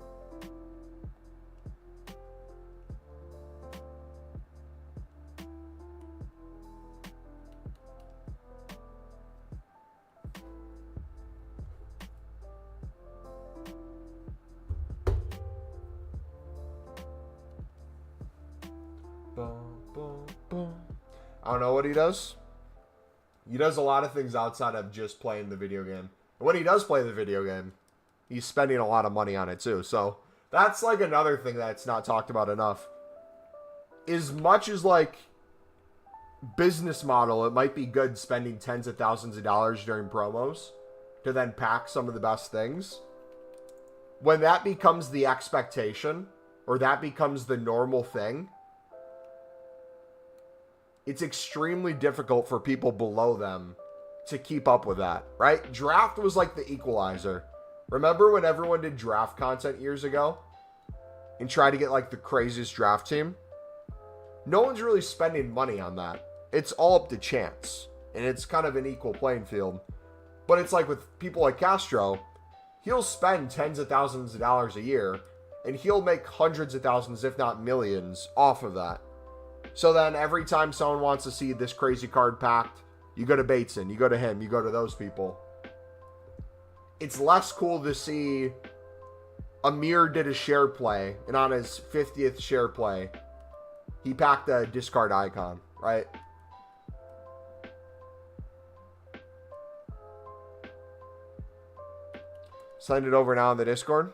[SPEAKER 1] I don't know what he does. He does a lot of things outside of just playing the video game. And when he does play the video game, he's spending a lot of money on it too. So that's like another thing that's not talked about enough. As much as like business model, it might be good spending tens of thousands of dollars during promos to then pack some of the best things. When that becomes the expectation or that becomes the normal thing, it's extremely difficult for people below them to keep up with that, right? Draft was like the equalizer. Remember when everyone did draft content years ago and tried to get like the craziest draft team? No one's really spending money on that. It's all up to chance. And it's kind of an equal playing field. But it's like with people like Castro, he'll spend tens of thousands of dollars a year and he'll make hundreds of thousands, if not millions, off of that. So then every time someone wants to see this crazy card packed, you go to Bateson, you go to him, you go to those people. It's less cool to see Amir did a share play, and on his 50th share play, he packed a discard icon, right? Send it over now in the Discord.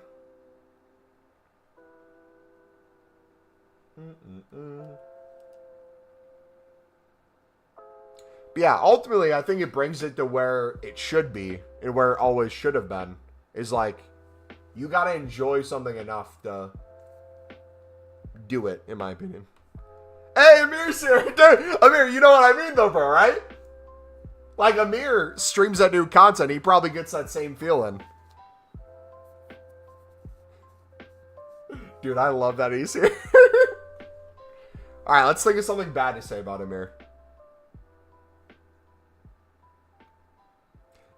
[SPEAKER 1] But yeah, ultimately, I think it brings it to where it should be and where it always should have been. Is like, you gotta enjoy something enough to do it, in my opinion. Hey, Amir's here. Dude, Amir, you know what I mean, though, bro, right? Like, Amir streams that new content. He probably gets that same feeling. Dude, I love that he's here. Alright, let's think of something bad to say about Amir.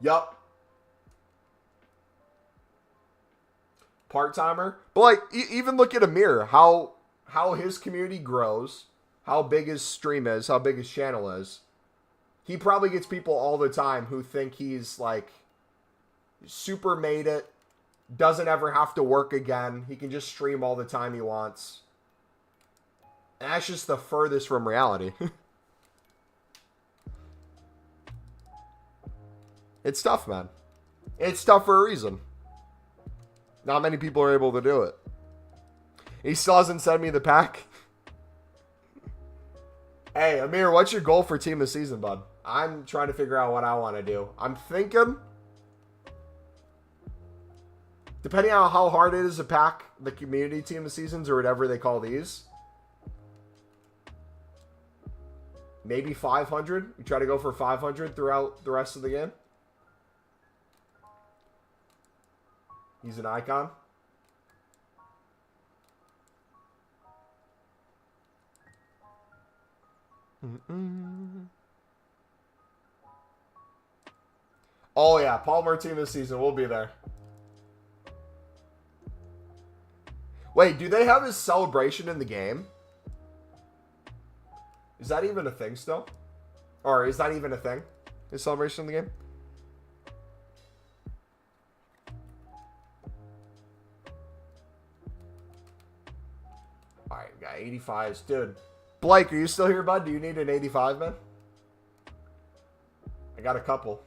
[SPEAKER 1] Yup. Part-timer. But, like, even look at Amir. How his community grows. How big his stream is. How big his channel is. He probably gets people all the time who think he's, like, super made it. Doesn't ever have to work again. He can just stream all the time he wants. And that's just the furthest from reality. It's tough, man. It's tough for a reason. Not many people are able to do it. He still hasn't sent me the pack. Hey, Amir, what's your goal for team of season, bud? I'm trying to figure out what I want to do. I'm thinking, depending on how hard it is to pack the community team of seasons or whatever they call these, maybe 500. We try to go for 500 throughout the rest of the game. He's an icon. Oh yeah, Palmer team this season. We'll be there. Wait, do they have his celebration in the game? Is that even a thing still? Or is that even a thing? His celebration in the game? Alright, got 85s. Dude. Blake, are you still here, bud? Do you need an 85, man? I got a couple.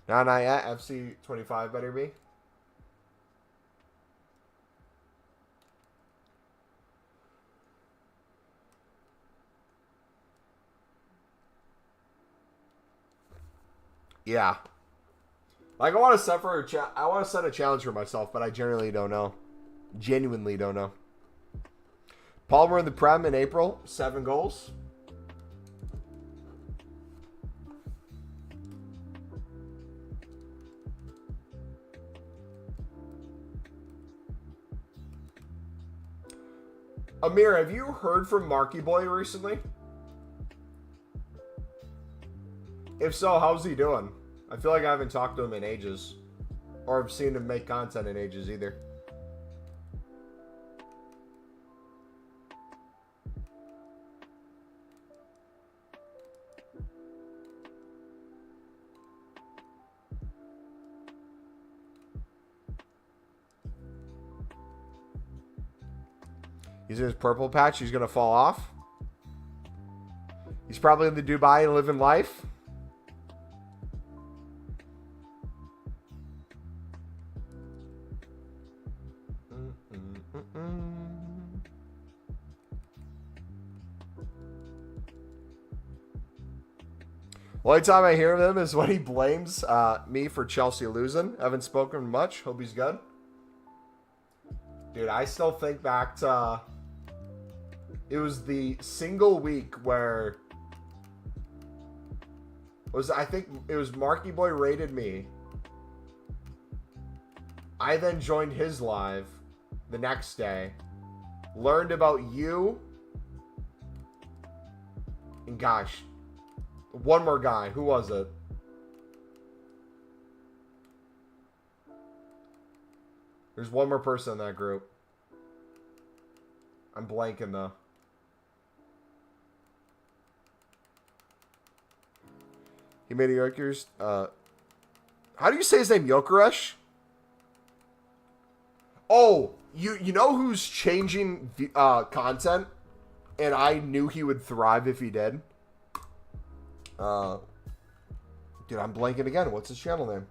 [SPEAKER 1] Not yet. FC 25 better be. Yeah. Like, I want to set a challenge for myself, but I generally don't know. Genuinely don't know. Palmer in the Prem in April, 7 goals. Amir, have you heard from Marky Boy recently? If so, how's he doing? I feel like I haven't talked to him in ages. Or I've seen him make content in ages either. He's in his purple patch. He's going to fall off. He's probably in the Dubai living life. The only time I hear of him is when he blames me for Chelsea losing. Haven't spoken much. Hope he's good. Dude, I still think back to... it was the single week where... I think it was Marky Boy raided me. I then joined his live the next day. Learned about you. And gosh... one more guy. Who was it? There's one more person in that group. I'm blanking though. He made a Joker's. How do you say his name? Jokeresh? Oh, you know who's changing content, and I knew he would thrive if he did. Dude, I'm blanking again. What's his channel name?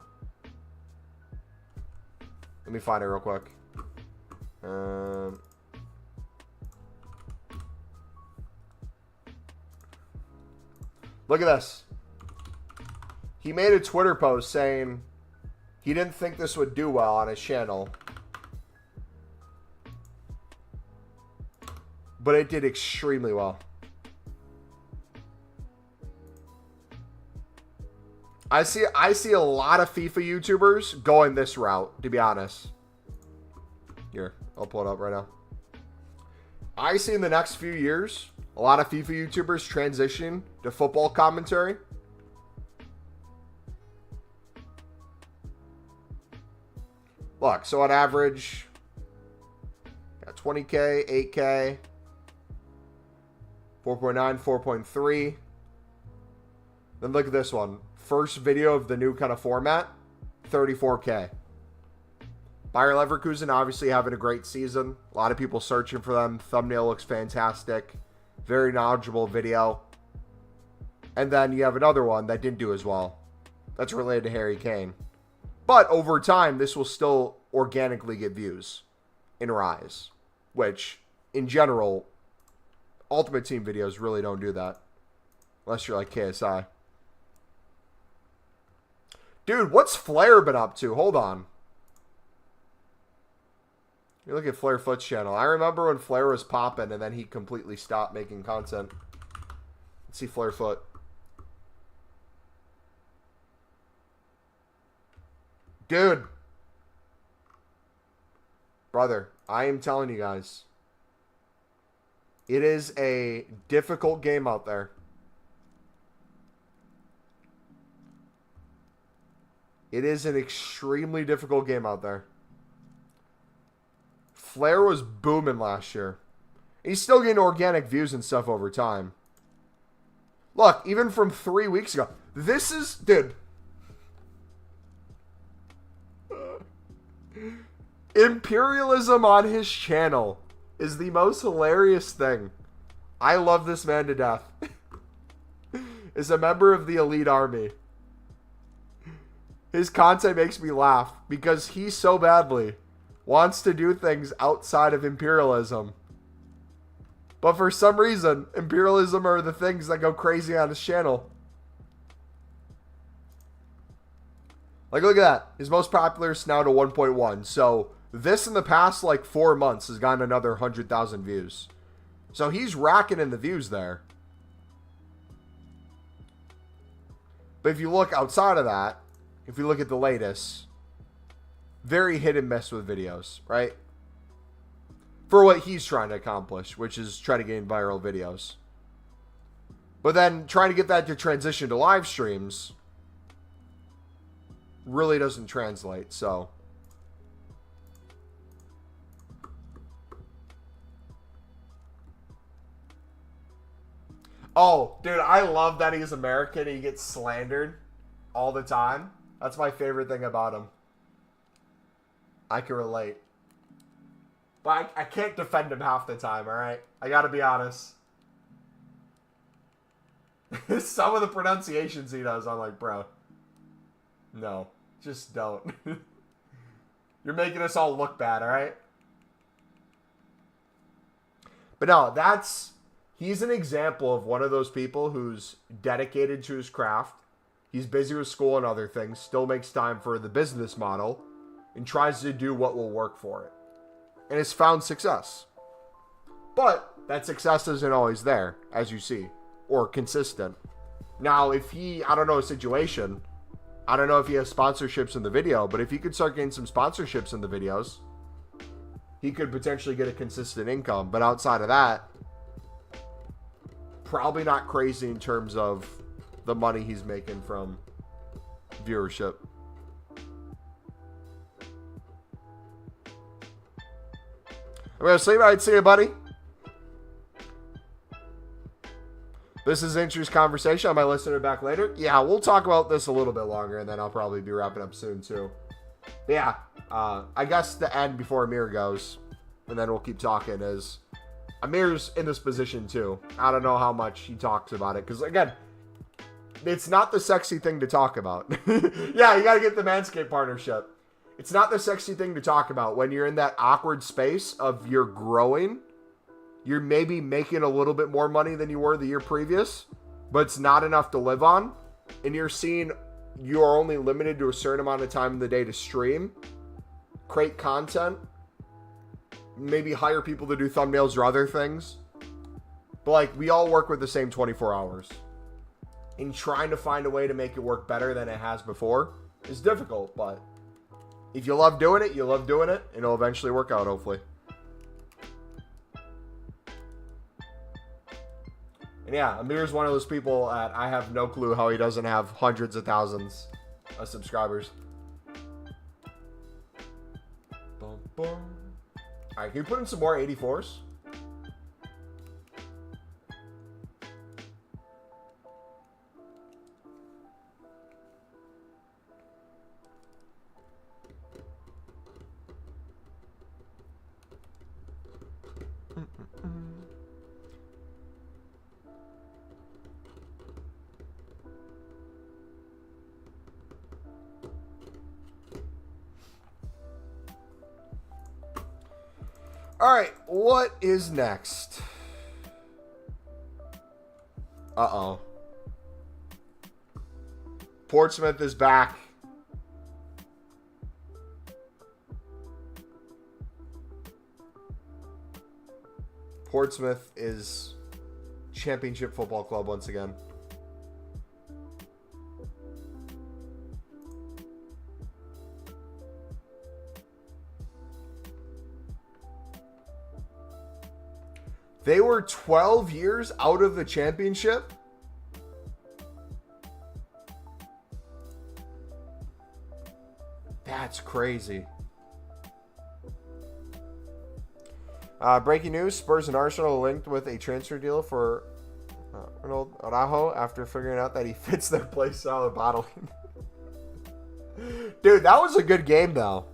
[SPEAKER 1] Let me find it real quick. Look at this. He made a Twitter post saying he didn't think this would do well on his channel. But it did extremely well. I see a lot of FIFA YouTubers going this route, to be honest. Here, I'll pull it up right now. I see in the next few years a lot of FIFA YouTubers transition to football commentary. Look, so on average, got 20K, 8K, 4.9, 4.3. Then look at this one. First video of the new kind of format, 34K. Bayer Leverkusen obviously having a great season. A lot of people searching for them. Thumbnail looks fantastic. Very knowledgeable video. And then you have another one that didn't do as well. That's related to Harry Kane. But over time, this will still organically get views and rise. Which, in general, Ultimate Team videos really don't do that. Unless you're like KSI. Dude, what's Flair been up to? Hold on. You look at Flair Foot's channel. I remember when Flair was popping and then he completely stopped making content. Let's see Flair Foot. Dude. Brother, I am telling you guys. It is a difficult game out there. It is an extremely difficult game out there. Flair was booming last year. He's still getting organic views and stuff over time. Look, even from 3 weeks ago. This is... Dude. Imperialism on his channel is the most hilarious thing. I love this man to death. Is a member of the elite army. His content makes me laugh because he so badly wants to do things outside of imperialism. But for some reason, imperialism are the things that go crazy on his channel. Like, look at that. His most popular is now to 1.1. So, this in the past, like, 4 months has gotten another 100,000 views. So, he's racking in the views there. But if you look outside of that, if you look at the latest, very hit and miss with videos, right? For what he's trying to accomplish, which is try to gain viral videos. But then trying to get that to transition to live streams really doesn't translate, so. Oh, dude, I love that he's American and he gets slandered all the time. That's my favorite thing about him. I can relate. But I can't defend him half the time, alright? I gotta be honest. Some of the pronunciations he does, I'm like, bro. No. Just don't. You're making us all look bad, alright? But no, that's... He's an example of one of those people who's dedicated to his craft. He's busy with school and other things. Still makes time for the business model. And tries to do what will work for it. And has found success. But that success isn't always there, as you see. Or consistent. Now, if he... I don't know a situation... I don't know if he has sponsorships in the video, but if he could start getting some sponsorships in the videos, he could potentially get a consistent income. But outside of that, probably not crazy in terms of the money he's making from viewership. I'm going to sleep. I'd see you, buddy. This is Inchu's conversation. I might listen to it back later. Yeah, we'll talk about this a little bit longer, and then I'll probably be wrapping up soon, too. But yeah, I guess the end before Amir goes, and then we'll keep talking, is Amir's in this position, too. I don't know how much he talks about it, because, again, it's not the sexy thing to talk about. Yeah, you got to get the Manscaped partnership. It's not the sexy thing to talk about when you're in that awkward space of you're growing. You're maybe making a little bit more money than you were the year previous, but it's not enough to live on. And you're seeing you are only limited to a certain amount of time in the day to stream, create content, maybe hire people to do thumbnails or other things. But like, we all work with the same 24 hours. And trying to find a way to make it work better than it has before is difficult, but if you love doing it, you love doing it, and it'll eventually work out, hopefully. And yeah, Amir's one of those people that I have no clue how he doesn't have hundreds of thousands of subscribers. Boom, boom. Alright, can you put in some more 84s? Alright, what is next? Uh-oh. Portsmouth is back. Portsmouth is Championship Football Club once again. They were 12 years out of the championship. That's crazy. Breaking news, Spurs and Arsenal linked with a transfer deal for Ronald Araujo after figuring out that he fits their play style of bottling. Dude, that was a good game, though.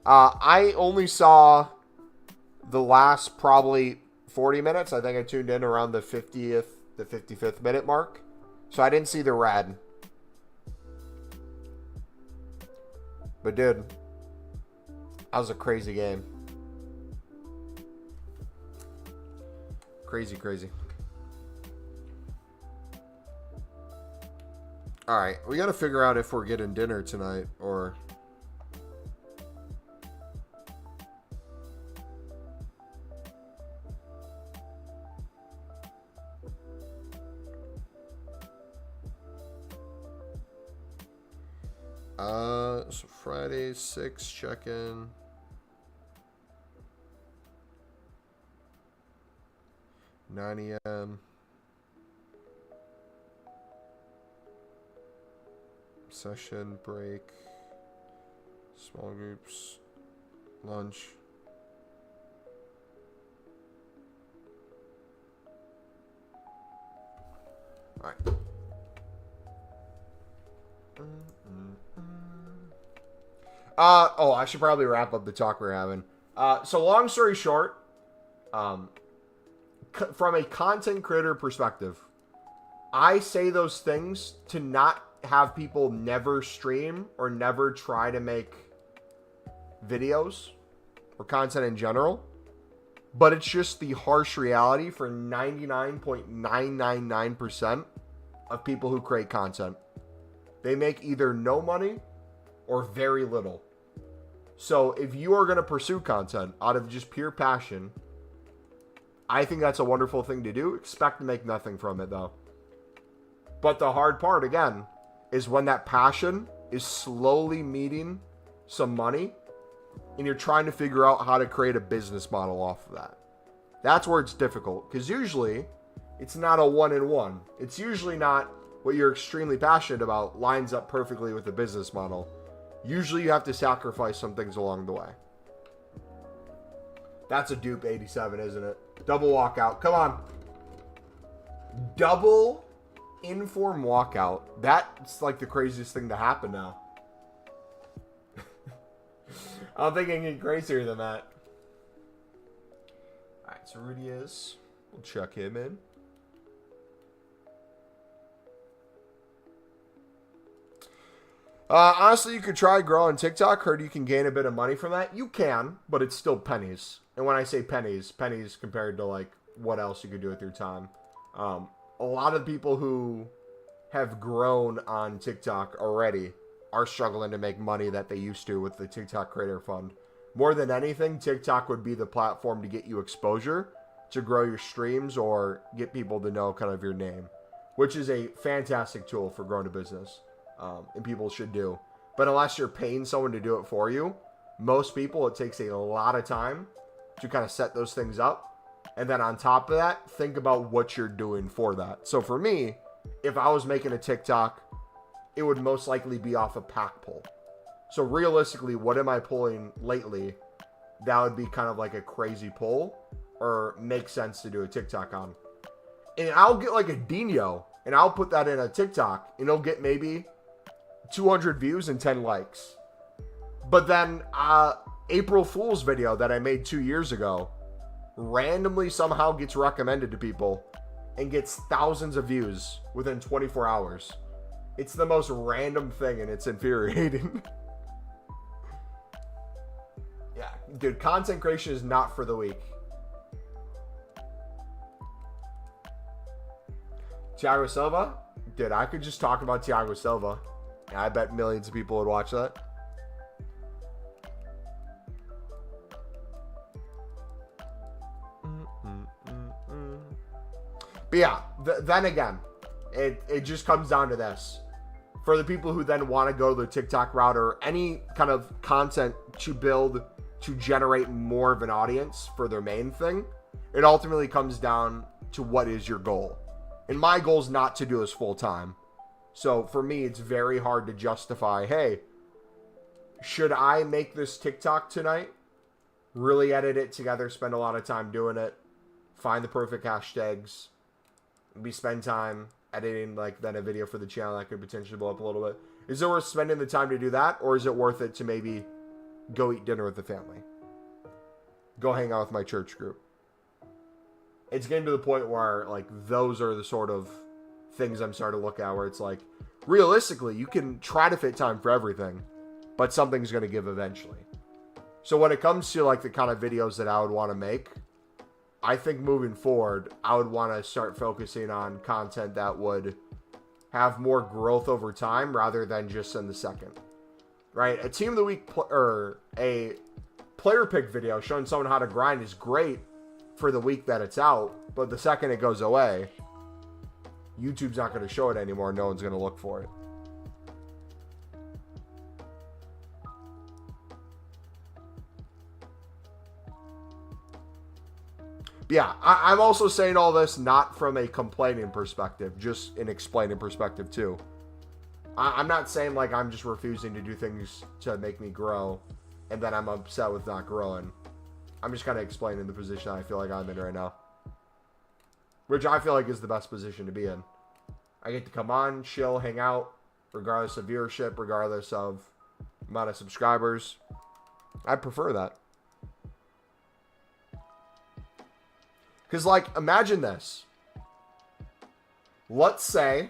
[SPEAKER 1] I only saw the last probably 40 minutes. I think I tuned in around the 50th, the 55th minute mark. So I didn't see the red. But dude, that was a crazy game. Crazy, crazy. Alright, we gotta figure out if we're getting dinner tonight or... So Friday, 6, check-in. $9 a.m. Session, break. Small groups. Lunch. Alright. Oh, I should probably wrap up the talk we're having. So long story short, from a content creator perspective, I say those things to not have people never stream or never try to make videos or content in general. But it's just the harsh reality for 99.999% of people who create content. They make either no money or very little. So if you are going to pursue content out of just pure passion, I think that's a wonderful thing to do. Expect to make nothing from it, though. But the hard part, again, is when that passion is slowly meeting some money and you're trying to figure out how to create a business model off of that. That's where it's difficult, because usually it's not a one-in-one. It's usually not what you're extremely passionate about lines up perfectly with the business model. Usually you have to sacrifice some things along the way. That's a dupe 87, isn't it? Double walkout. Come on. Double inform walkout. That's like the craziest thing to happen now. I don't think it can get crazier than that. Alright, so Rudy is. We'll check him in. Honestly, you could try grow on TikTok. Heard you can gain a bit of money from that. You can, but it's still pennies. And when I say pennies, pennies compared to like what else you could do with your time. A lot of people who have grown on TikTok already are struggling to make money that they used to with the TikTok Creator Fund. More than anything, TikTok would be the platform to get you exposure, to grow your streams, or get people to know kind of your name, which is a fantastic tool for growing a business. And people should do. But unless you're paying someone to do it for you, most people, it takes a lot of time to kind of set those things up. And then on top of that, think about what you're doing for that. So for me, if I was making a TikTok, it would most likely be off a pack pull. So realistically, what am I pulling lately? That would be kind of like a crazy pull or make sense to do a TikTok on. And I'll get like a Dino and I'll put that in a TikTok and it'll get maybe 200 views and 10 likes. But then April Fool's video that I made 2 years ago randomly somehow gets recommended to people and gets thousands of views within 24 hours. It's the most random thing and it's infuriating. Yeah, dude, content creation is not for the weak. Thiago Silva? Dude, I could just talk about Thiago Silva. I bet millions of people would watch that. But yeah, then again, it just comes down to this. For the people who then want to go the TikTok route or any kind of content to build to generate more of an audience for their main thing, it ultimately comes down to what is your goal. And my goal is not to do this full time. So for me, it's very hard to justify, hey, should I make this TikTok tonight? Really edit it together, spend a lot of time doing it, find the perfect hashtags, maybe spend time editing like then a video for the channel that could potentially blow up a little bit. Is it worth spending the time to do that? Or is it worth it to maybe go eat dinner with the family? Go hang out with my church group? It's getting to the point where like those are the sort of things I'm starting to look at where it's like, realistically, you can try to fit time for everything, but something's going to give eventually. So when it comes to like the kind of videos that I would want to make, I think moving forward, I would want to start focusing on content that would have more growth over time rather than just in the second. Right? A team of the week or a player pick video showing someone how to grind is great for the week that it's out, but the second it goes away, YouTube's not going to show it anymore. No one's going to look for it. But yeah, I'm also saying all this not from a complaining perspective, just an explaining perspective too. I'm not saying like I'm just refusing to do things to make me grow and then I'm upset with not growing. I'm just kind of explaining the position I feel like I'm in right now, which I feel like is the best position to be in. I get to come on, chill, hang out, regardless of viewership, regardless of amount of subscribers. I prefer that. Because, like, imagine this. Let's say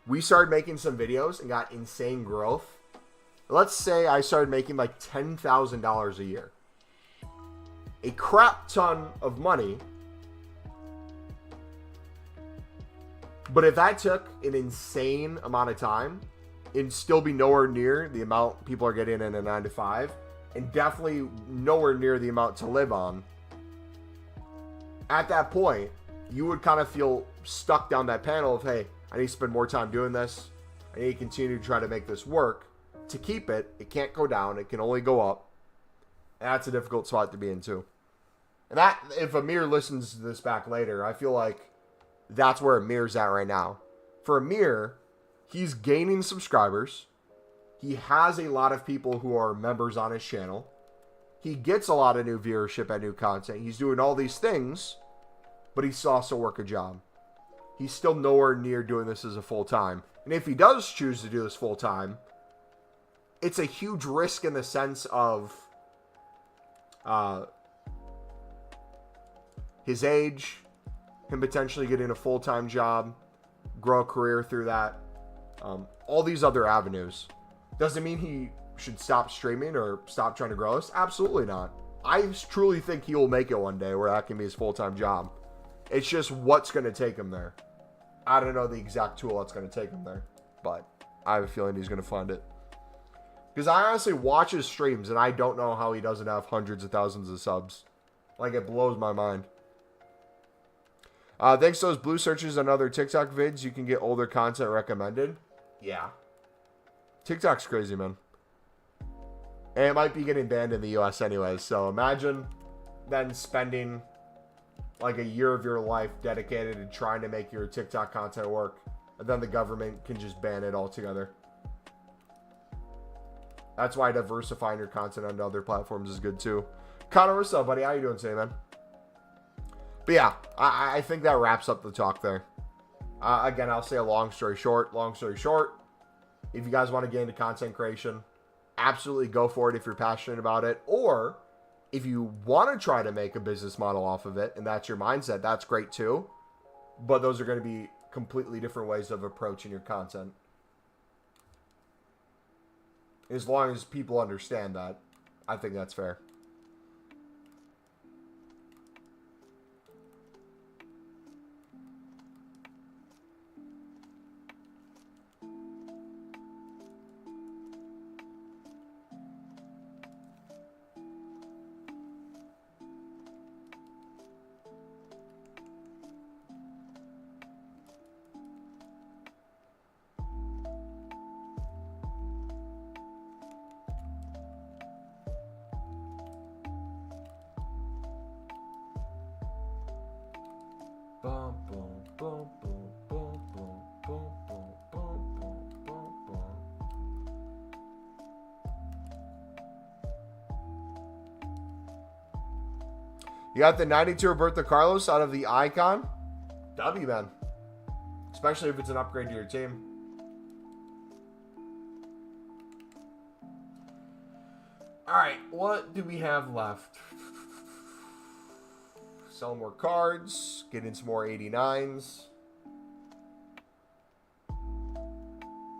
[SPEAKER 1] we started making some videos and got insane growth. Let's say I started making like $10,000 a year. A crap ton of money. But if that took an insane amount of time, it'd still be nowhere near the amount people are getting in a 9 to 5, and definitely nowhere near the amount to live on. At that point, you would kind of feel stuck down that panel of, hey, I need to spend more time doing this. I need to continue to try to make this work. To keep it, it can't go down. It can only go up. And that's a difficult spot to be in too. And that, if Amir listens to this back later, I feel like that's where Amir's at right now. For Amir, he's gaining subscribers. He has a lot of people who are members on his channel. He gets a lot of new viewership and new content. He's doing all these things, but he's also work a job. He's still nowhere near doing this as a full-time. And if he does choose to do this full-time, it's a huge risk in the sense of his age, him potentially getting a full-time job, grow a career through that, all these other avenues. Doesn't mean he should stop streaming or stop trying to grow this. Absolutely not. I truly think he will make it one day where that can be his full-time job. It's just what's going to take him there. I don't know the exact tool that's going to take him there, but I have a feeling he's going to find it. Because I honestly watch his streams, and I don't know how he doesn't have hundreds of thousands of subs. Like, it blows my mind. Thanks to those blue searches and other TikTok vids, you can get older content recommended. Yeah. TikTok's crazy, man. And it might be getting banned in the US anyways, so imagine then spending like a year of your life dedicated to trying to make your TikTok content work, and then the government can just ban it altogether. That's why diversifying your content onto other platforms is good too. Connor, what's up, buddy? How you doing today, man? But yeah, I think that wraps up the talk there. Again, I'll say a long story short. If you guys want to get into content creation, absolutely go for it if you're passionate about it. Or if you want to try to make a business model off of it, and that's your mindset, that's great too. But those are going to be completely different ways of approaching your content. As long as people understand that, I think that's fair. You got the 92 Roberto Carlos out of the icon. W, man. Especially if it's an upgrade to your team. Alright, what do we have left? Sell more cards. Get in some more 89s.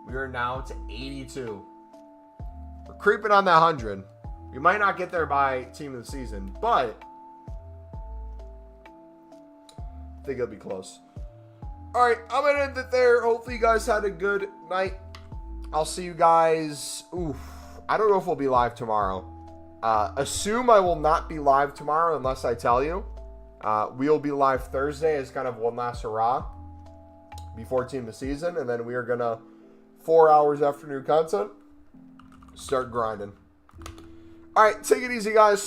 [SPEAKER 1] We are now to 82. We're creeping on that 100. We might not get there by team of the season, but I think it'll be close. Alright, I'm going to end it there. Hopefully you guys had a good night. I'll see you guys. I don't know if we'll be live tomorrow. Assume I will not be live tomorrow unless I tell you. We'll be live Thursday as kind of one last hurrah before team of the season. And then we are going to, 4 hours after new content, start grinding. Alright, take it easy, guys.